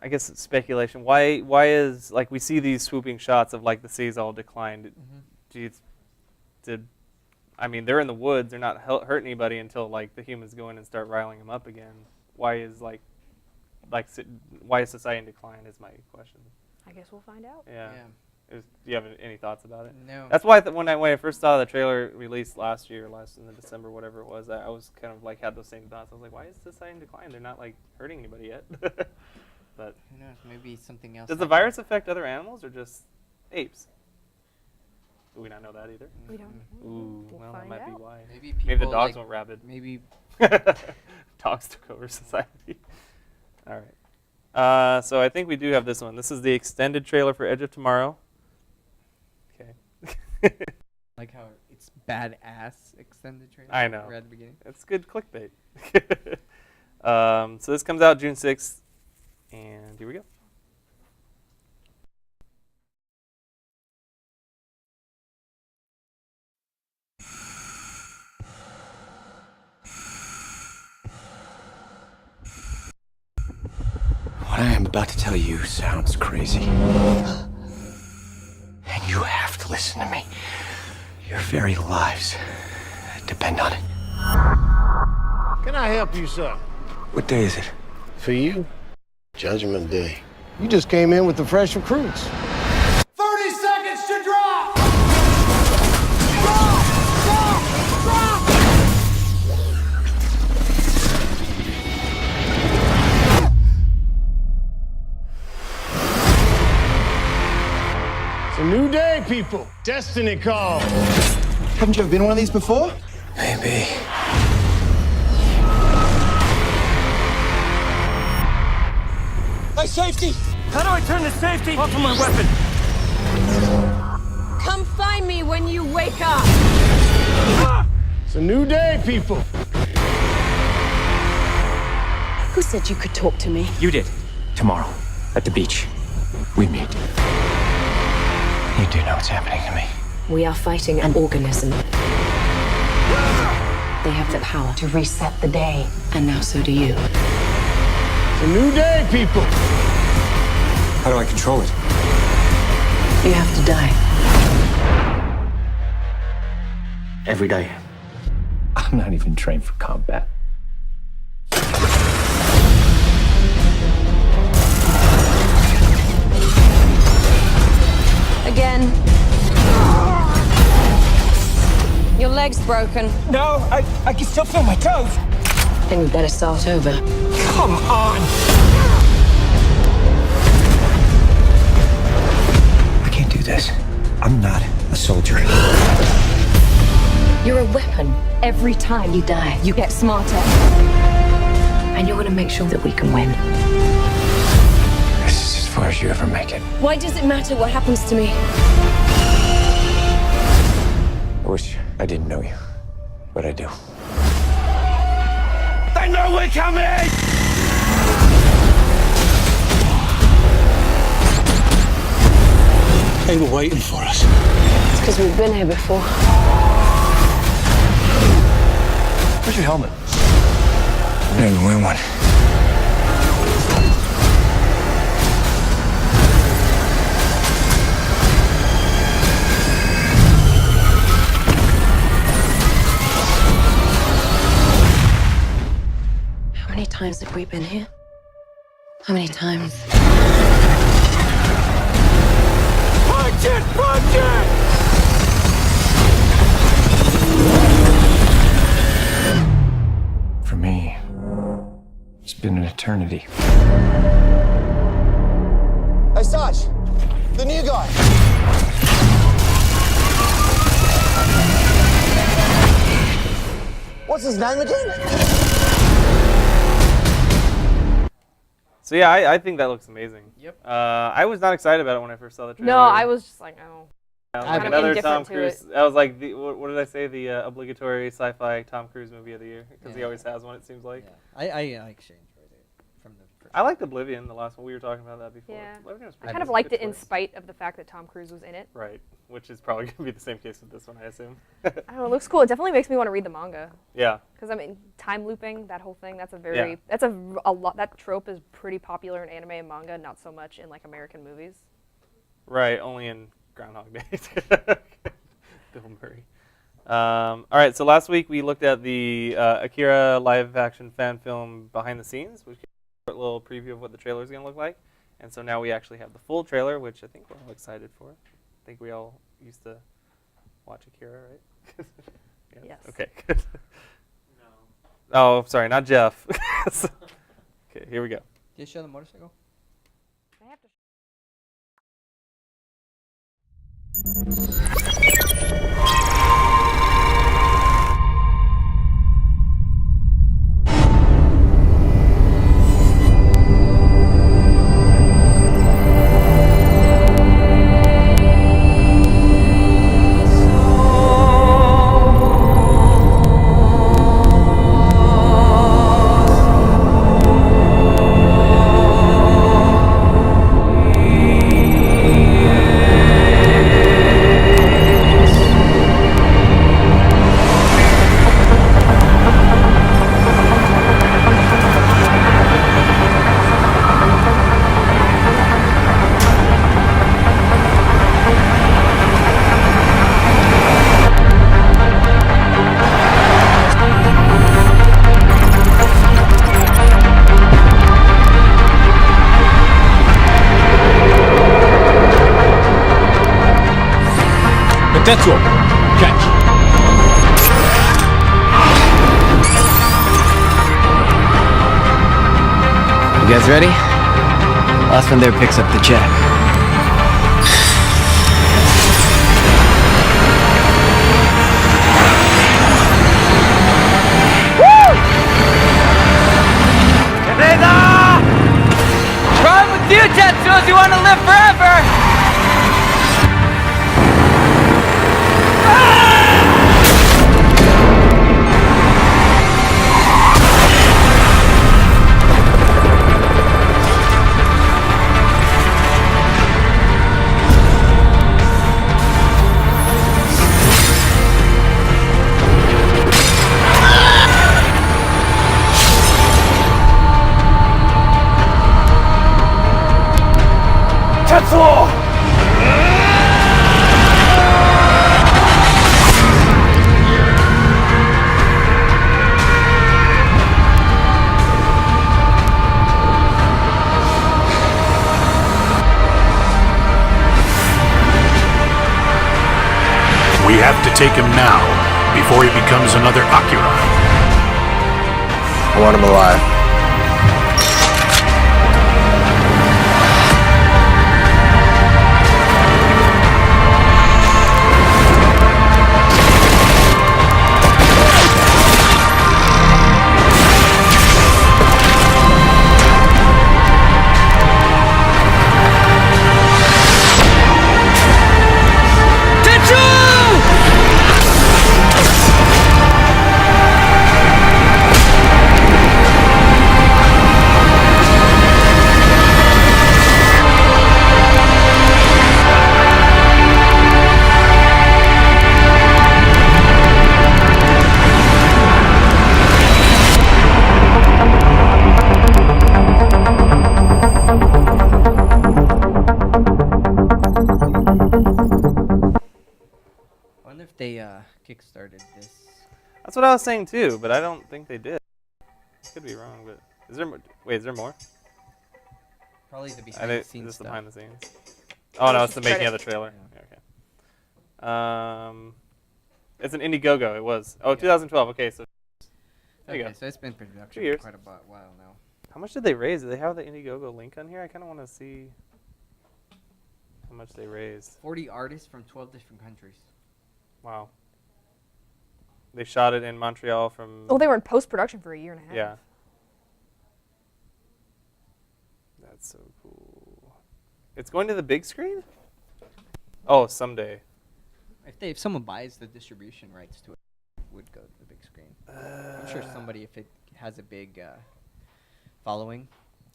Speaker 1: guess it's speculation. Why is like we see these swooping shots of like the city's all declined? I mean, they're in the woods. They're not hurting anybody until like the humans go in and start riling them up again. Why is society in decline? Is my question.
Speaker 3: I guess we'll find out.
Speaker 1: Yeah. Do you have any thoughts about it?
Speaker 2: No.
Speaker 1: That's why when I first saw the trailer released last in the December, whatever it was, I was kind of like had those same thoughts. I was like, why is society in decline? They're not like hurting anybody yet. But
Speaker 2: who knows? Maybe something else.
Speaker 1: Does the virus affect other animals or just apes? Do we not know that either?
Speaker 3: We don't.
Speaker 1: Ooh,
Speaker 3: We'll
Speaker 1: well, that
Speaker 3: find
Speaker 1: might be
Speaker 3: out.
Speaker 1: why.
Speaker 2: Maybe
Speaker 1: the
Speaker 2: people,
Speaker 1: dogs
Speaker 2: like,
Speaker 1: went rabid.
Speaker 2: Maybe
Speaker 1: Dogs took over society. All right. So I think we do have this one. This is the extended trailer for Edge of Tomorrow. Okay.
Speaker 2: like how it's badass extended trailer.
Speaker 1: I know.
Speaker 2: Right at the beginning.
Speaker 1: It's good clickbait. So this comes out June 6th, and here we go.
Speaker 8: What I am about to tell you sounds crazy. And you have to listen to me. Your very lives depend on it.
Speaker 9: Can I help you, sir?
Speaker 8: What day is it?
Speaker 9: For you, Judgment Day. You just came in with the fresh recruits.
Speaker 5: 30 seconds to drop!
Speaker 9: It's a new day, people. Destiny calls.
Speaker 8: Haven't you ever been one of these before? Maybe.
Speaker 5: Hey, safety!
Speaker 10: How do I turn the safety off of my weapon?
Speaker 11: Come find me when you wake up!
Speaker 9: It's a new day, people.
Speaker 11: Who said you could talk to me?
Speaker 8: You did. Tomorrow, at the beach, we meet. You do know what's happening to me.
Speaker 11: We are fighting an organism. They have the power to reset the day, and now so do you.
Speaker 9: It's a new day, people.
Speaker 8: How do I control it?
Speaker 11: You have to die.
Speaker 8: Every day. I'm not even trained for combat.
Speaker 11: Again. Your leg's broken.
Speaker 10: No, I can still feel my toes.
Speaker 11: Then we better start over.
Speaker 10: Come on.
Speaker 8: I can't do this. I'm not a soldier.
Speaker 11: You're a weapon. Every time you die, you get smarter. And you're gonna make sure that we can win.
Speaker 8: This is as far as you ever make it.
Speaker 11: Why does it matter what happens to me?
Speaker 8: I wish I didn't know you, but I do.
Speaker 10: They know we're coming!
Speaker 9: They were waiting for us.
Speaker 11: It's because we've been here before.
Speaker 8: Where's your helmet? I didn't even wear one.
Speaker 11: How many times have we been here? How many times?
Speaker 10: Punch it! Punch it!
Speaker 8: For me, it's been an eternity.
Speaker 9: Hey, Sarge, the new guy. What's his name again?
Speaker 1: So yeah, I think that looks amazing.
Speaker 2: Yep.
Speaker 1: I was not excited about it when I first saw the trailer.
Speaker 3: No, I was just like, oh.
Speaker 1: Yeah,
Speaker 3: kind
Speaker 1: like
Speaker 3: of
Speaker 1: another Tom
Speaker 3: indifferent to
Speaker 1: Cruise.
Speaker 3: it.
Speaker 1: That was like the what did I say? The obligatory sci-fi Tom Cruise movie of the year because he
Speaker 2: Yeah.
Speaker 1: always has one. It seems like.
Speaker 2: Yeah. I actually enjoyed it from the first.
Speaker 1: I liked Oblivion, the last one. We were talking about that before.
Speaker 3: Yeah.
Speaker 1: Oblivion was
Speaker 3: I
Speaker 1: pretty
Speaker 3: kind of
Speaker 1: good.
Speaker 3: liked
Speaker 1: Good
Speaker 3: it in
Speaker 1: choice.
Speaker 3: spite of the fact that Tom Cruise was in it.
Speaker 1: Right, which is probably going to be the same case with this one, I assume.
Speaker 3: I don't know, it looks cool. It definitely makes me want to read the manga.
Speaker 1: Yeah.
Speaker 3: Because I mean, time looping, that whole thing, that's a very,
Speaker 1: Yeah.
Speaker 3: that's a lot, that trope is pretty popular in anime and manga, not so much in like American movies.
Speaker 1: Right, only in Groundhog Day. Bill Murray. All right, so last week we looked at the Akira live-action fan film behind the scenes, which gave a little preview of what the trailer is going to look like. And so now we actually have the full trailer, which I think we're all excited for. I think we all used to watch Akira, right?
Speaker 3: Yes.
Speaker 1: Okay, good. No. Oh, sorry, not Jeff. Okay, here we go.
Speaker 2: Did you show the motorcycle?
Speaker 3: I have to
Speaker 10: Tetsuo, catch.
Speaker 8: You guys ready? Last one there picks up the check.
Speaker 10: Run with you, Tetsuo, if you want to live forever! Tetsuo!
Speaker 12: We have to take him now, before he becomes another Akira.
Speaker 9: I want him alive.
Speaker 2: They kickstarted this.
Speaker 1: That's what I was saying too, but I don't think they did. Could be wrong, but is there? Wait, is there more?
Speaker 2: Probably the behind the scenes
Speaker 1: Is this the
Speaker 2: stuff.
Speaker 1: behind the scenes? Oh no, it's the
Speaker 3: just
Speaker 1: making of the trailer. Yeah. Okay. It's an Indiegogo. It was. Oh, 2012. Okay, so there you go.
Speaker 2: So it's been in production
Speaker 1: 2 years.
Speaker 2: for quite a while now.
Speaker 1: How much did they raise? Do they have the Indiegogo link on here? I kind of want to see how much they raised.
Speaker 2: 40 artists from 12 different countries.
Speaker 1: Wow. They shot it in Montreal from.
Speaker 3: Oh, they were in post-production for a year and a half.
Speaker 1: Yeah. That's so cool. It's going to the big screen? Oh, someday.
Speaker 2: If someone buys the distribution rights to it, would go to the big screen. I'm sure somebody, if it has a big following,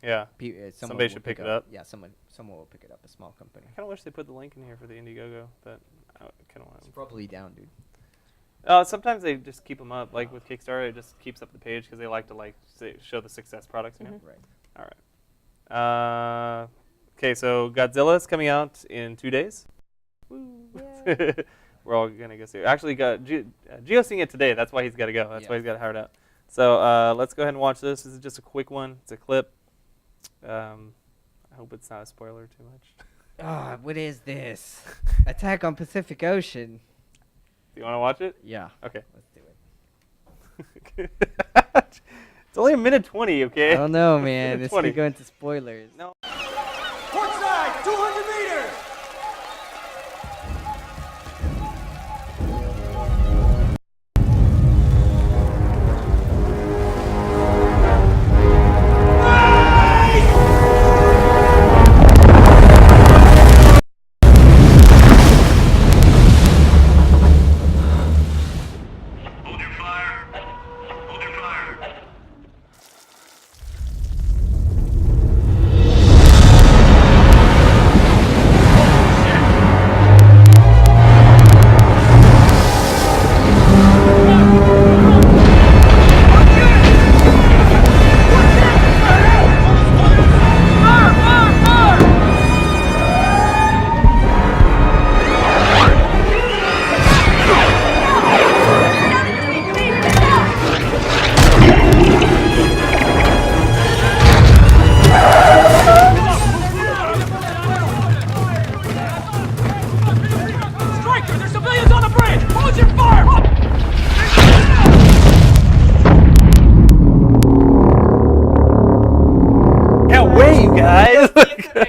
Speaker 1: Yeah. Somebody
Speaker 2: will
Speaker 1: should pick it up.
Speaker 2: Yeah, someone will pick it up. A small company.
Speaker 1: I kind of wish they put the link in here for the Indiegogo, but I kind of want
Speaker 2: It's probably down, dude.
Speaker 1: Sometimes they just keep them up, like with Kickstarter, it just keeps up the page because they like to show the success products, you know.
Speaker 2: Right.
Speaker 1: All right. Okay, so Godzilla's coming out in 2 days. Woo. We're all gonna go see it. Actually, Gio's seeing it today. That's why he's got to go. That's why he's got to hire it out. So let's go ahead and watch this. This is just a quick one. It's a clip. I hope it's not a spoiler too much.
Speaker 2: What is this? Attack on Pacific Ocean.
Speaker 1: Do you want to watch it?
Speaker 2: Yeah.
Speaker 1: Okay.
Speaker 2: Let's do it.
Speaker 1: It's only a minute 20, okay?
Speaker 2: I don't know, man. This could go into spoilers.
Speaker 1: No.
Speaker 5: Courtside, 200 meters!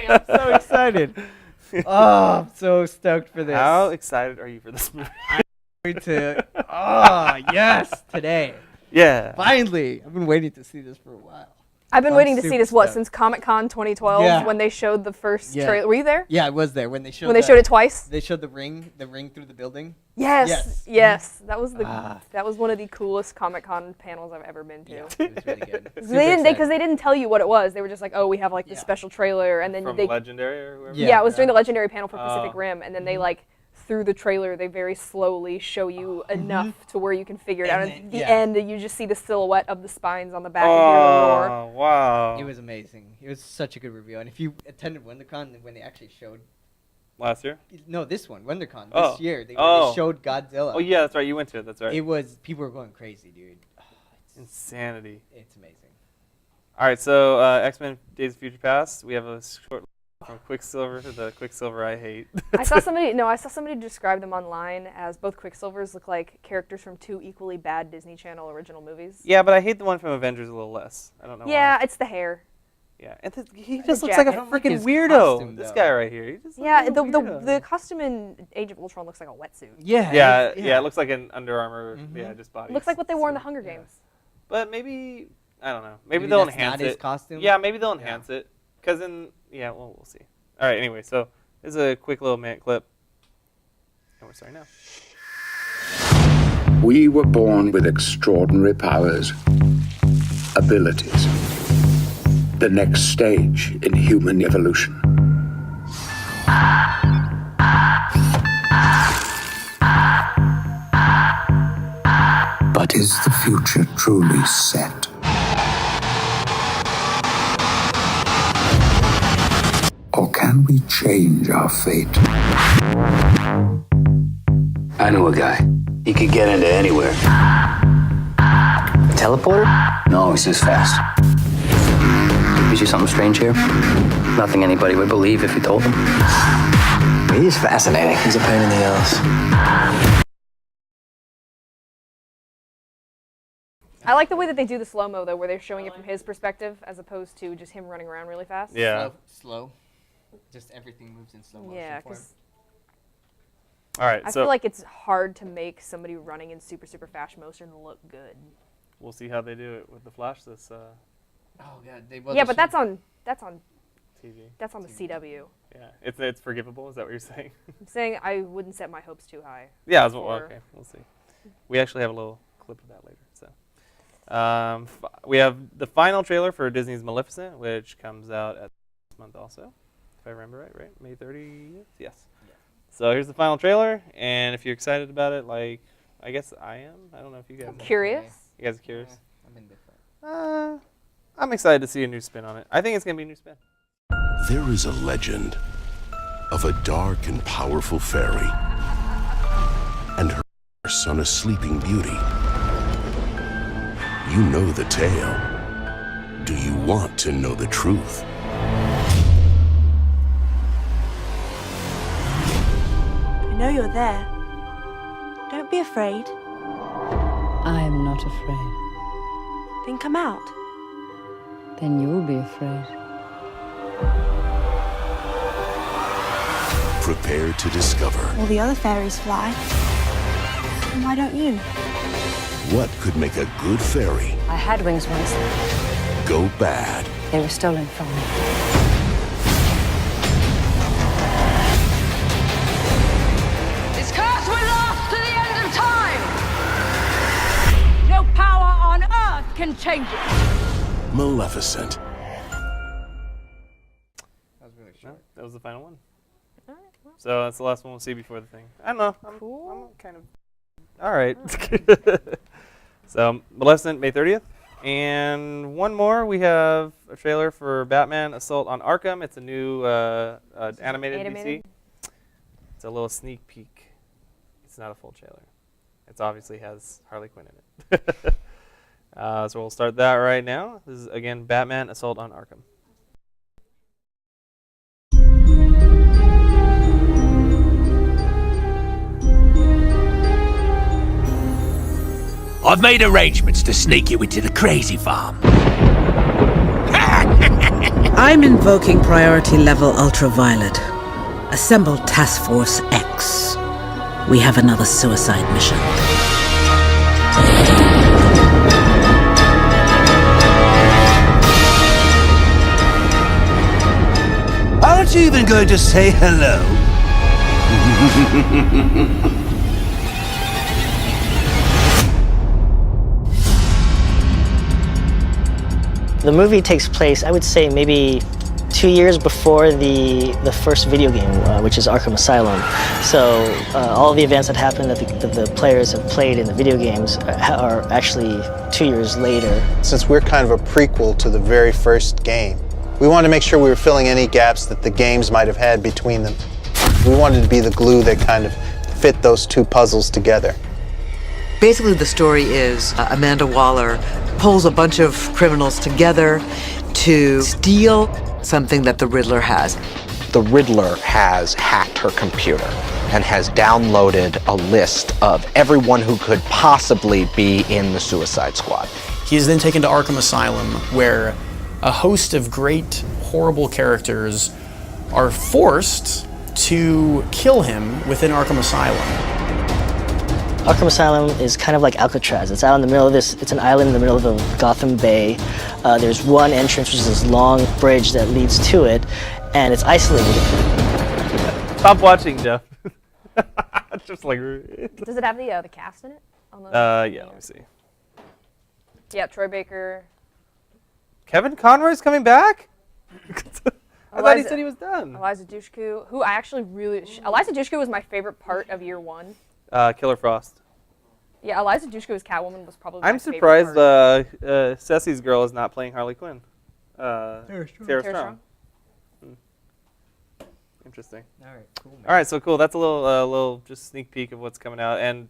Speaker 2: I'm so excited. Oh, I'm so stoked for this.
Speaker 1: How excited are you for this movie?
Speaker 2: Yes, today.
Speaker 1: Yeah.
Speaker 2: Finally. I've been waiting to see this for a while.
Speaker 3: I've been waiting to see this,
Speaker 2: stoked.
Speaker 3: since Comic-Con 2012 when they showed the first trailer. Were you there?
Speaker 2: Yeah, I was there when they showed
Speaker 3: they showed it twice.
Speaker 2: They showed the ring through the building.
Speaker 3: Yes. That was that was one of the coolest Comic-Con panels I've ever been to.
Speaker 2: Yeah, it was really good.
Speaker 3: Because they didn't tell you what it was. They were just like, oh, we have like this special trailer, and then
Speaker 1: From
Speaker 3: they
Speaker 1: Legendary or whoever?
Speaker 3: Yeah, it was during the Legendary panel for Pacific Rim, and then they through the trailer, they very slowly show you enough to where you can figure it out. And at the end, you just see the silhouette of the spines on the back and hear the roar.
Speaker 1: Oh, wow.
Speaker 2: It was amazing. It was such a good reveal. And if you attended WonderCon when they actually showed...
Speaker 1: Last year?
Speaker 2: No, this one, WonderCon, this year. They showed Godzilla.
Speaker 1: Oh, yeah, that's right. You went to it. That's right.
Speaker 2: It was... People were going crazy, dude.
Speaker 1: Insanity.
Speaker 2: It's amazing.
Speaker 1: All right, so X-Men Days of Future Past. We have a short... From Quicksilver to the Quicksilver I hate.
Speaker 3: I saw somebody describe them online as both Quicksilvers look like characters from two equally bad Disney Channel original movies.
Speaker 1: Yeah, but I hate the one from Avengers a little less. I don't know
Speaker 3: Yeah,
Speaker 1: why.
Speaker 3: it's the hair.
Speaker 1: Yeah, and he just looks like a freaking weirdo.
Speaker 2: Costume,
Speaker 1: this
Speaker 2: though.
Speaker 1: guy right here. He just
Speaker 3: The costume in Age of Ultron looks like a wetsuit.
Speaker 1: Yeah, it looks like an Under Armour, just body.
Speaker 3: It looks like what they wore in the Hunger Games.
Speaker 1: But maybe, I don't know. Maybe they'll
Speaker 2: that's
Speaker 1: enhance
Speaker 2: not
Speaker 1: it.
Speaker 2: his costume?
Speaker 1: Yeah, maybe they'll enhance it. Because we'll see. All right, anyway, so this is a quick little minute clip. And we're starting now.
Speaker 13: We were born with extraordinary powers, abilities, the next stage in human evolution. But is the future truly set? Or can we change our fate?
Speaker 8: I know a guy. He could get into anywhere. Teleporter? No, he's just fast. You see something strange here? Nothing anybody would believe if you told them. He's fascinating. He's a pain in the ass.
Speaker 3: I like the way that they do the slow-mo, though, where they're showing it from his perspective as opposed to just him running around really fast.
Speaker 1: Yeah.
Speaker 2: Slow. Just everything moves in slow motion.
Speaker 3: Yeah, because
Speaker 1: all right,
Speaker 3: I feel like it's hard to make somebody running in super, super fast motion look good.
Speaker 1: We'll see how they do it with the Flash. This.
Speaker 2: Oh god,
Speaker 3: but that's on
Speaker 1: TV.
Speaker 3: That's on the CW.
Speaker 1: Yeah, it's forgivable. Is that what you're saying?
Speaker 3: I'm saying I wouldn't set my hopes too high.
Speaker 1: Yeah, okay. We'll see. We actually have a little clip of that later. So, we have the final trailer for Disney's Maleficent, which comes out this month also, if I remember right? May 30th? Yes. Yeah. So here's the final trailer, and if you're excited about it, like I guess I am. I don't know if you guys.
Speaker 3: I'm curious.
Speaker 1: You guys are curious?
Speaker 2: Yeah, I'm indifferent.
Speaker 1: I'm excited to see a new spin on it. I think it's gonna be a new spin.
Speaker 12: There is a legend of a dark and powerful fairy and her son, a sleeping beauty. You know the tale. Do you want to know the truth?
Speaker 14: I know you're there. Don't be afraid.
Speaker 11: I am not afraid.
Speaker 14: Then come out.
Speaker 11: Then you'll be afraid.
Speaker 12: Prepare to discover
Speaker 14: All the other fairies fly. And why don't you?
Speaker 12: what could make a good fairy
Speaker 11: I had wings once.
Speaker 12: go bad.
Speaker 11: They were stolen from me.
Speaker 10: This curse will last to the end of time! No power on earth can change it!
Speaker 12: Maleficent.
Speaker 2: That was really
Speaker 1: No,
Speaker 2: short.
Speaker 1: that was the final one.
Speaker 3: All right, well,
Speaker 1: So that's the last one we'll see before the thing. I don't know.
Speaker 3: cool.
Speaker 1: I'm kind of. All right. So Maleficent, May 30th. And one more, we have a trailer for Batman Assault on Arkham. It's a new animated DC. It's a little sneak peek. It's not a full trailer. It obviously has Harley Quinn in it. So we'll start that right now. This is, again, Batman Assault on Arkham.
Speaker 15: I've made arrangements to sneak you into the crazy farm.
Speaker 16: I'm invoking priority level ultraviolet. Assemble Task Force X. We have another suicide mission.
Speaker 15: Aren't you even going to say hello?
Speaker 17: The movie takes place, I would say, maybe 2 years before the first video game, which is Arkham Asylum. So all the events that happen that the players have played in the video games are actually 2 years later.
Speaker 9: Since we're kind of a prequel to the very first game, we wanted to make sure we were filling any gaps that the games might have had between them. We wanted to be the glue that kind of fit those two puzzles together.
Speaker 16: Basically, the story is Amanda Waller pulls a bunch of criminals together to steal something that the Riddler has.
Speaker 18: The Riddler has hacked her computer and has downloaded a list of everyone who could possibly be in the Suicide Squad.
Speaker 19: He is then taken to Arkham Asylum, where a host of great, horrible characters are forced to kill him within Arkham Asylum.
Speaker 17: Arkham Asylum is kind of like Alcatraz. It's out in the middle of it's an island in the middle of the Gotham Bay. There's one entrance, which is this long bridge that leads to it, and it's isolated.
Speaker 1: Stop watching, Jeff. Just like.
Speaker 3: Does it have the cast in it?
Speaker 1: Yeah, let me see.
Speaker 3: Yeah, Troy Baker.
Speaker 1: Kevin Conroy's coming back? I thought he said he was done.
Speaker 3: Eliza Dushku, who I actually really... Eliza Dushku was my favorite part of year one.
Speaker 1: Killer Frost.
Speaker 3: Yeah, Eliza Dushku as Catwoman was probably my
Speaker 1: I'm surprised Ceci's girl is not playing Harley Quinn.
Speaker 2: Tara
Speaker 1: Strong. Interesting.
Speaker 2: All right, cool. Man.
Speaker 1: All right, so cool. That's a little just sneak peek of what's coming out. And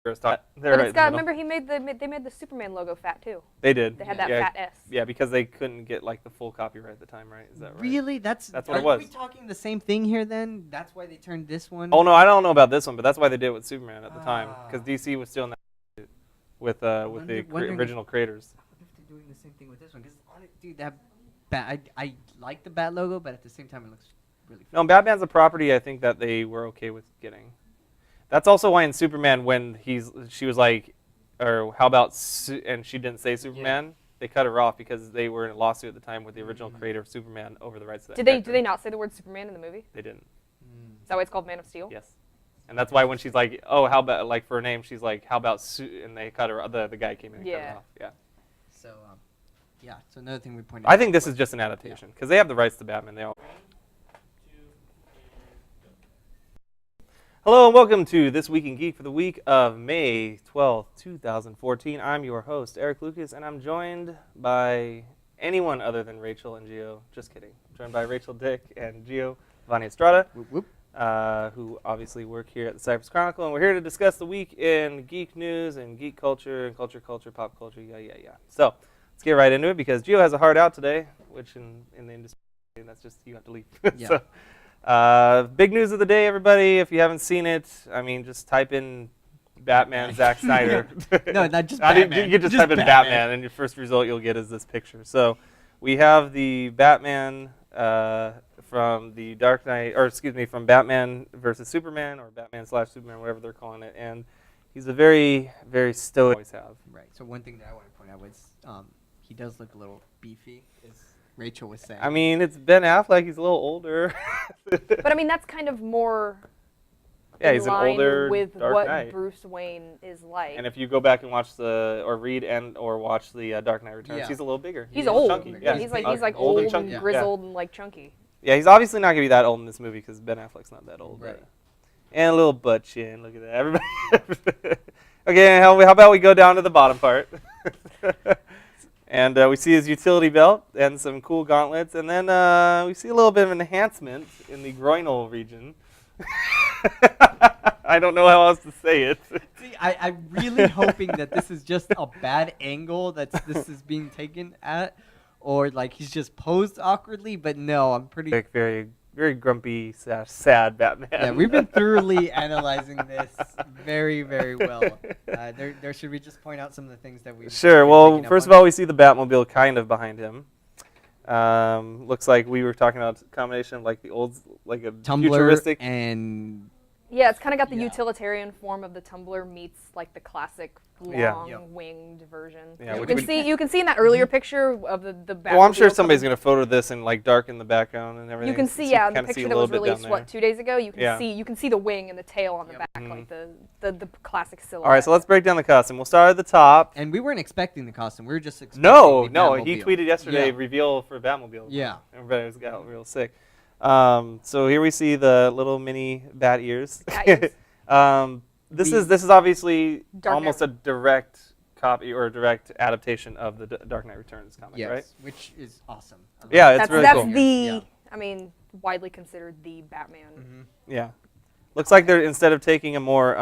Speaker 3: but it's got. Remember, they made the Superman logo fat too.
Speaker 1: They did.
Speaker 3: They had that fat S.
Speaker 1: Yeah, because they couldn't get like the full copyright at the time, right? Is that right?
Speaker 2: Really? That's
Speaker 1: what it was.
Speaker 2: Are we talking the same thing here then? That's why they turned this one.
Speaker 1: Oh no, I don't know about this one, but that's why they did it with Superman at the time, because DC was still in that with the original creators.
Speaker 2: If they're doing the same thing with this one, because dude, I like the Bat logo, but at the same time it looks really.
Speaker 1: No, Batman's a property I think that they were okay with getting. That's also why in Superman, when she was like, or how about, and she didn't say Superman, they cut her off because they were in a lawsuit at the time with the original creator of Superman over the rights to that.
Speaker 3: Did they not say the word Superman in the movie?
Speaker 1: They didn't.
Speaker 3: Is that why it's called Man of Steel?
Speaker 1: Yes. And that's why when she's like, oh, how about, like, for her name, she's like, how about Sue? And they cut her, the guy came in and cut her off. Yeah.
Speaker 2: So, yeah, so another thing we pointed
Speaker 1: I
Speaker 2: out
Speaker 1: think this is just an adaptation because they have the rights to Batman. They all. Hello and welcome to This Week in Geek for the week of May 12th, 2014. I'm your host, Erik Lucas, and I'm joined by anyone other than Rachel and Gio. Just kidding. I'm joined by Rachel, Dick, and Jhovani Estrada.
Speaker 2: Whoop, whoop.
Speaker 1: Who obviously work here at the Cypress Chronicle, and we're here to discuss the week in geek news and geek culture and culture, pop culture, yeah. So let's get right into it because Gio has a hard out today, which in the industry, that's just, you have to leave.
Speaker 2: Yeah.
Speaker 1: So, big news of the day, everybody. If you haven't seen it, I mean, just type in Batman, Zack Snyder.
Speaker 2: No, not just Batman.
Speaker 1: You just type in Batman, and your first result you'll get is this picture. So we have the Batman from the Dark Knight, or excuse me, from Batman versus Superman, or Batman/Superman, whatever they're calling it, and he's a very, very stoic. Always have.
Speaker 2: Right. So one thing that I want to point out was he does look a little beefy, as Rachel was saying.
Speaker 1: I mean, it's Ben Affleck. He's a little older.
Speaker 3: But I mean, that's kind of more.
Speaker 1: Yeah,
Speaker 3: in
Speaker 1: he's an
Speaker 3: line
Speaker 1: older
Speaker 3: with
Speaker 1: Dark
Speaker 3: what
Speaker 1: Knight.
Speaker 3: Bruce Wayne is like.
Speaker 1: And if you go back and watch read or watch the Dark Knight Returns,
Speaker 2: Yeah.
Speaker 1: he's a little bigger.
Speaker 3: He's old.
Speaker 1: Chunky. Yeah,
Speaker 3: He's like old and
Speaker 1: chunky.
Speaker 3: grizzled and like chunky.
Speaker 1: Yeah, he's obviously not gonna be that old in this movie because Ben Affleck's not that old.
Speaker 2: Right.
Speaker 1: And a little butt chin. Look at that, everybody. Okay, how about we go down to the bottom part? And we see his utility belt and some cool gauntlets, and then we see a little bit of an enhancement in the groinal region. I don't know how else to say it.
Speaker 2: See, I'm really hoping that this is just a bad angle that this is being taken at, or like he's just posed awkwardly. But no, I'm pretty
Speaker 1: Very, very grumpy, sad Batman.
Speaker 2: Yeah, we've been thoroughly analyzing this very, very well. There should we just point out some of the things that we
Speaker 1: Sure. Well, first of all, we see the Batmobile kind of behind him. Looks like we were talking about a combination of like the old, like a
Speaker 2: Tumbler
Speaker 1: futuristic
Speaker 2: and
Speaker 3: Yeah, it's kind of got the utilitarian form of the Tumbler meets like the classic long winged version.
Speaker 1: Yeah,
Speaker 3: you can see in that earlier picture of the Batmobile.
Speaker 1: Well, I'm sure somebody's gonna photo this and like darken the background and everything.
Speaker 3: You can see,
Speaker 1: so
Speaker 3: yeah, in the
Speaker 1: kinda see
Speaker 3: picture
Speaker 1: a
Speaker 3: that was
Speaker 1: little bit down
Speaker 3: released,
Speaker 1: there.
Speaker 3: 2 days ago, you can
Speaker 1: Yeah.
Speaker 3: see the wing and the tail on the back, like the classic silhouette.
Speaker 1: All right, so let's break down the costume. We'll start at the top.
Speaker 2: And we weren't expecting the costume. We were just expecting
Speaker 1: No,
Speaker 2: the
Speaker 1: he
Speaker 2: Batmobile.
Speaker 1: tweeted yesterday,
Speaker 2: Yeah.
Speaker 1: reveal for Batmobile.
Speaker 2: Yeah.
Speaker 1: Everybody was got real sick. So here we see the little mini bat ears.
Speaker 3: Bat ears.
Speaker 1: This is obviously
Speaker 3: Dark
Speaker 1: almost
Speaker 3: Knight.
Speaker 1: a direct copy or a direct adaptation of the Dark Knight Returns comic,
Speaker 2: Yes,
Speaker 1: right?
Speaker 2: which is awesome.
Speaker 1: Yeah, it's really
Speaker 3: that's
Speaker 1: cool.
Speaker 3: the I mean, widely considered the Batman.
Speaker 1: Yeah. Looks like they're, instead of taking a more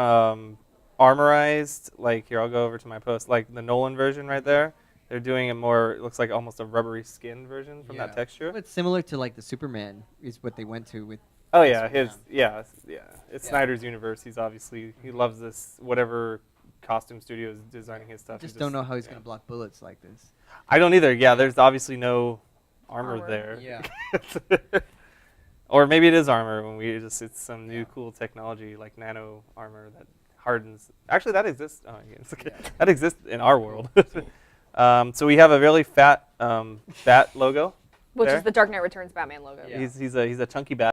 Speaker 1: armorized, like, here, I'll go over to my post, like the Nolan version right there, they're doing a more, it looks like almost a rubbery skin version from that texture.
Speaker 2: It's similar to like the Superman is what they went to with.
Speaker 1: Oh yeah, it's Snyder's universe. He's obviously, he loves this, whatever costume studio is designing his stuff.
Speaker 2: I just don't know how he's going to block bullets like this.
Speaker 1: I don't either. Yeah, there's obviously no armor there.
Speaker 2: Yeah.
Speaker 1: Or maybe it is armor when it's some new cool technology like nano armor that hardens. Actually, that exists. Oh, yeah, it's okay. That exists in our world. So we have a really fat bat logo.
Speaker 3: Which
Speaker 1: there.
Speaker 3: is the Dark Knight Returns Batman logo.
Speaker 1: Yeah. He's a chunky bat.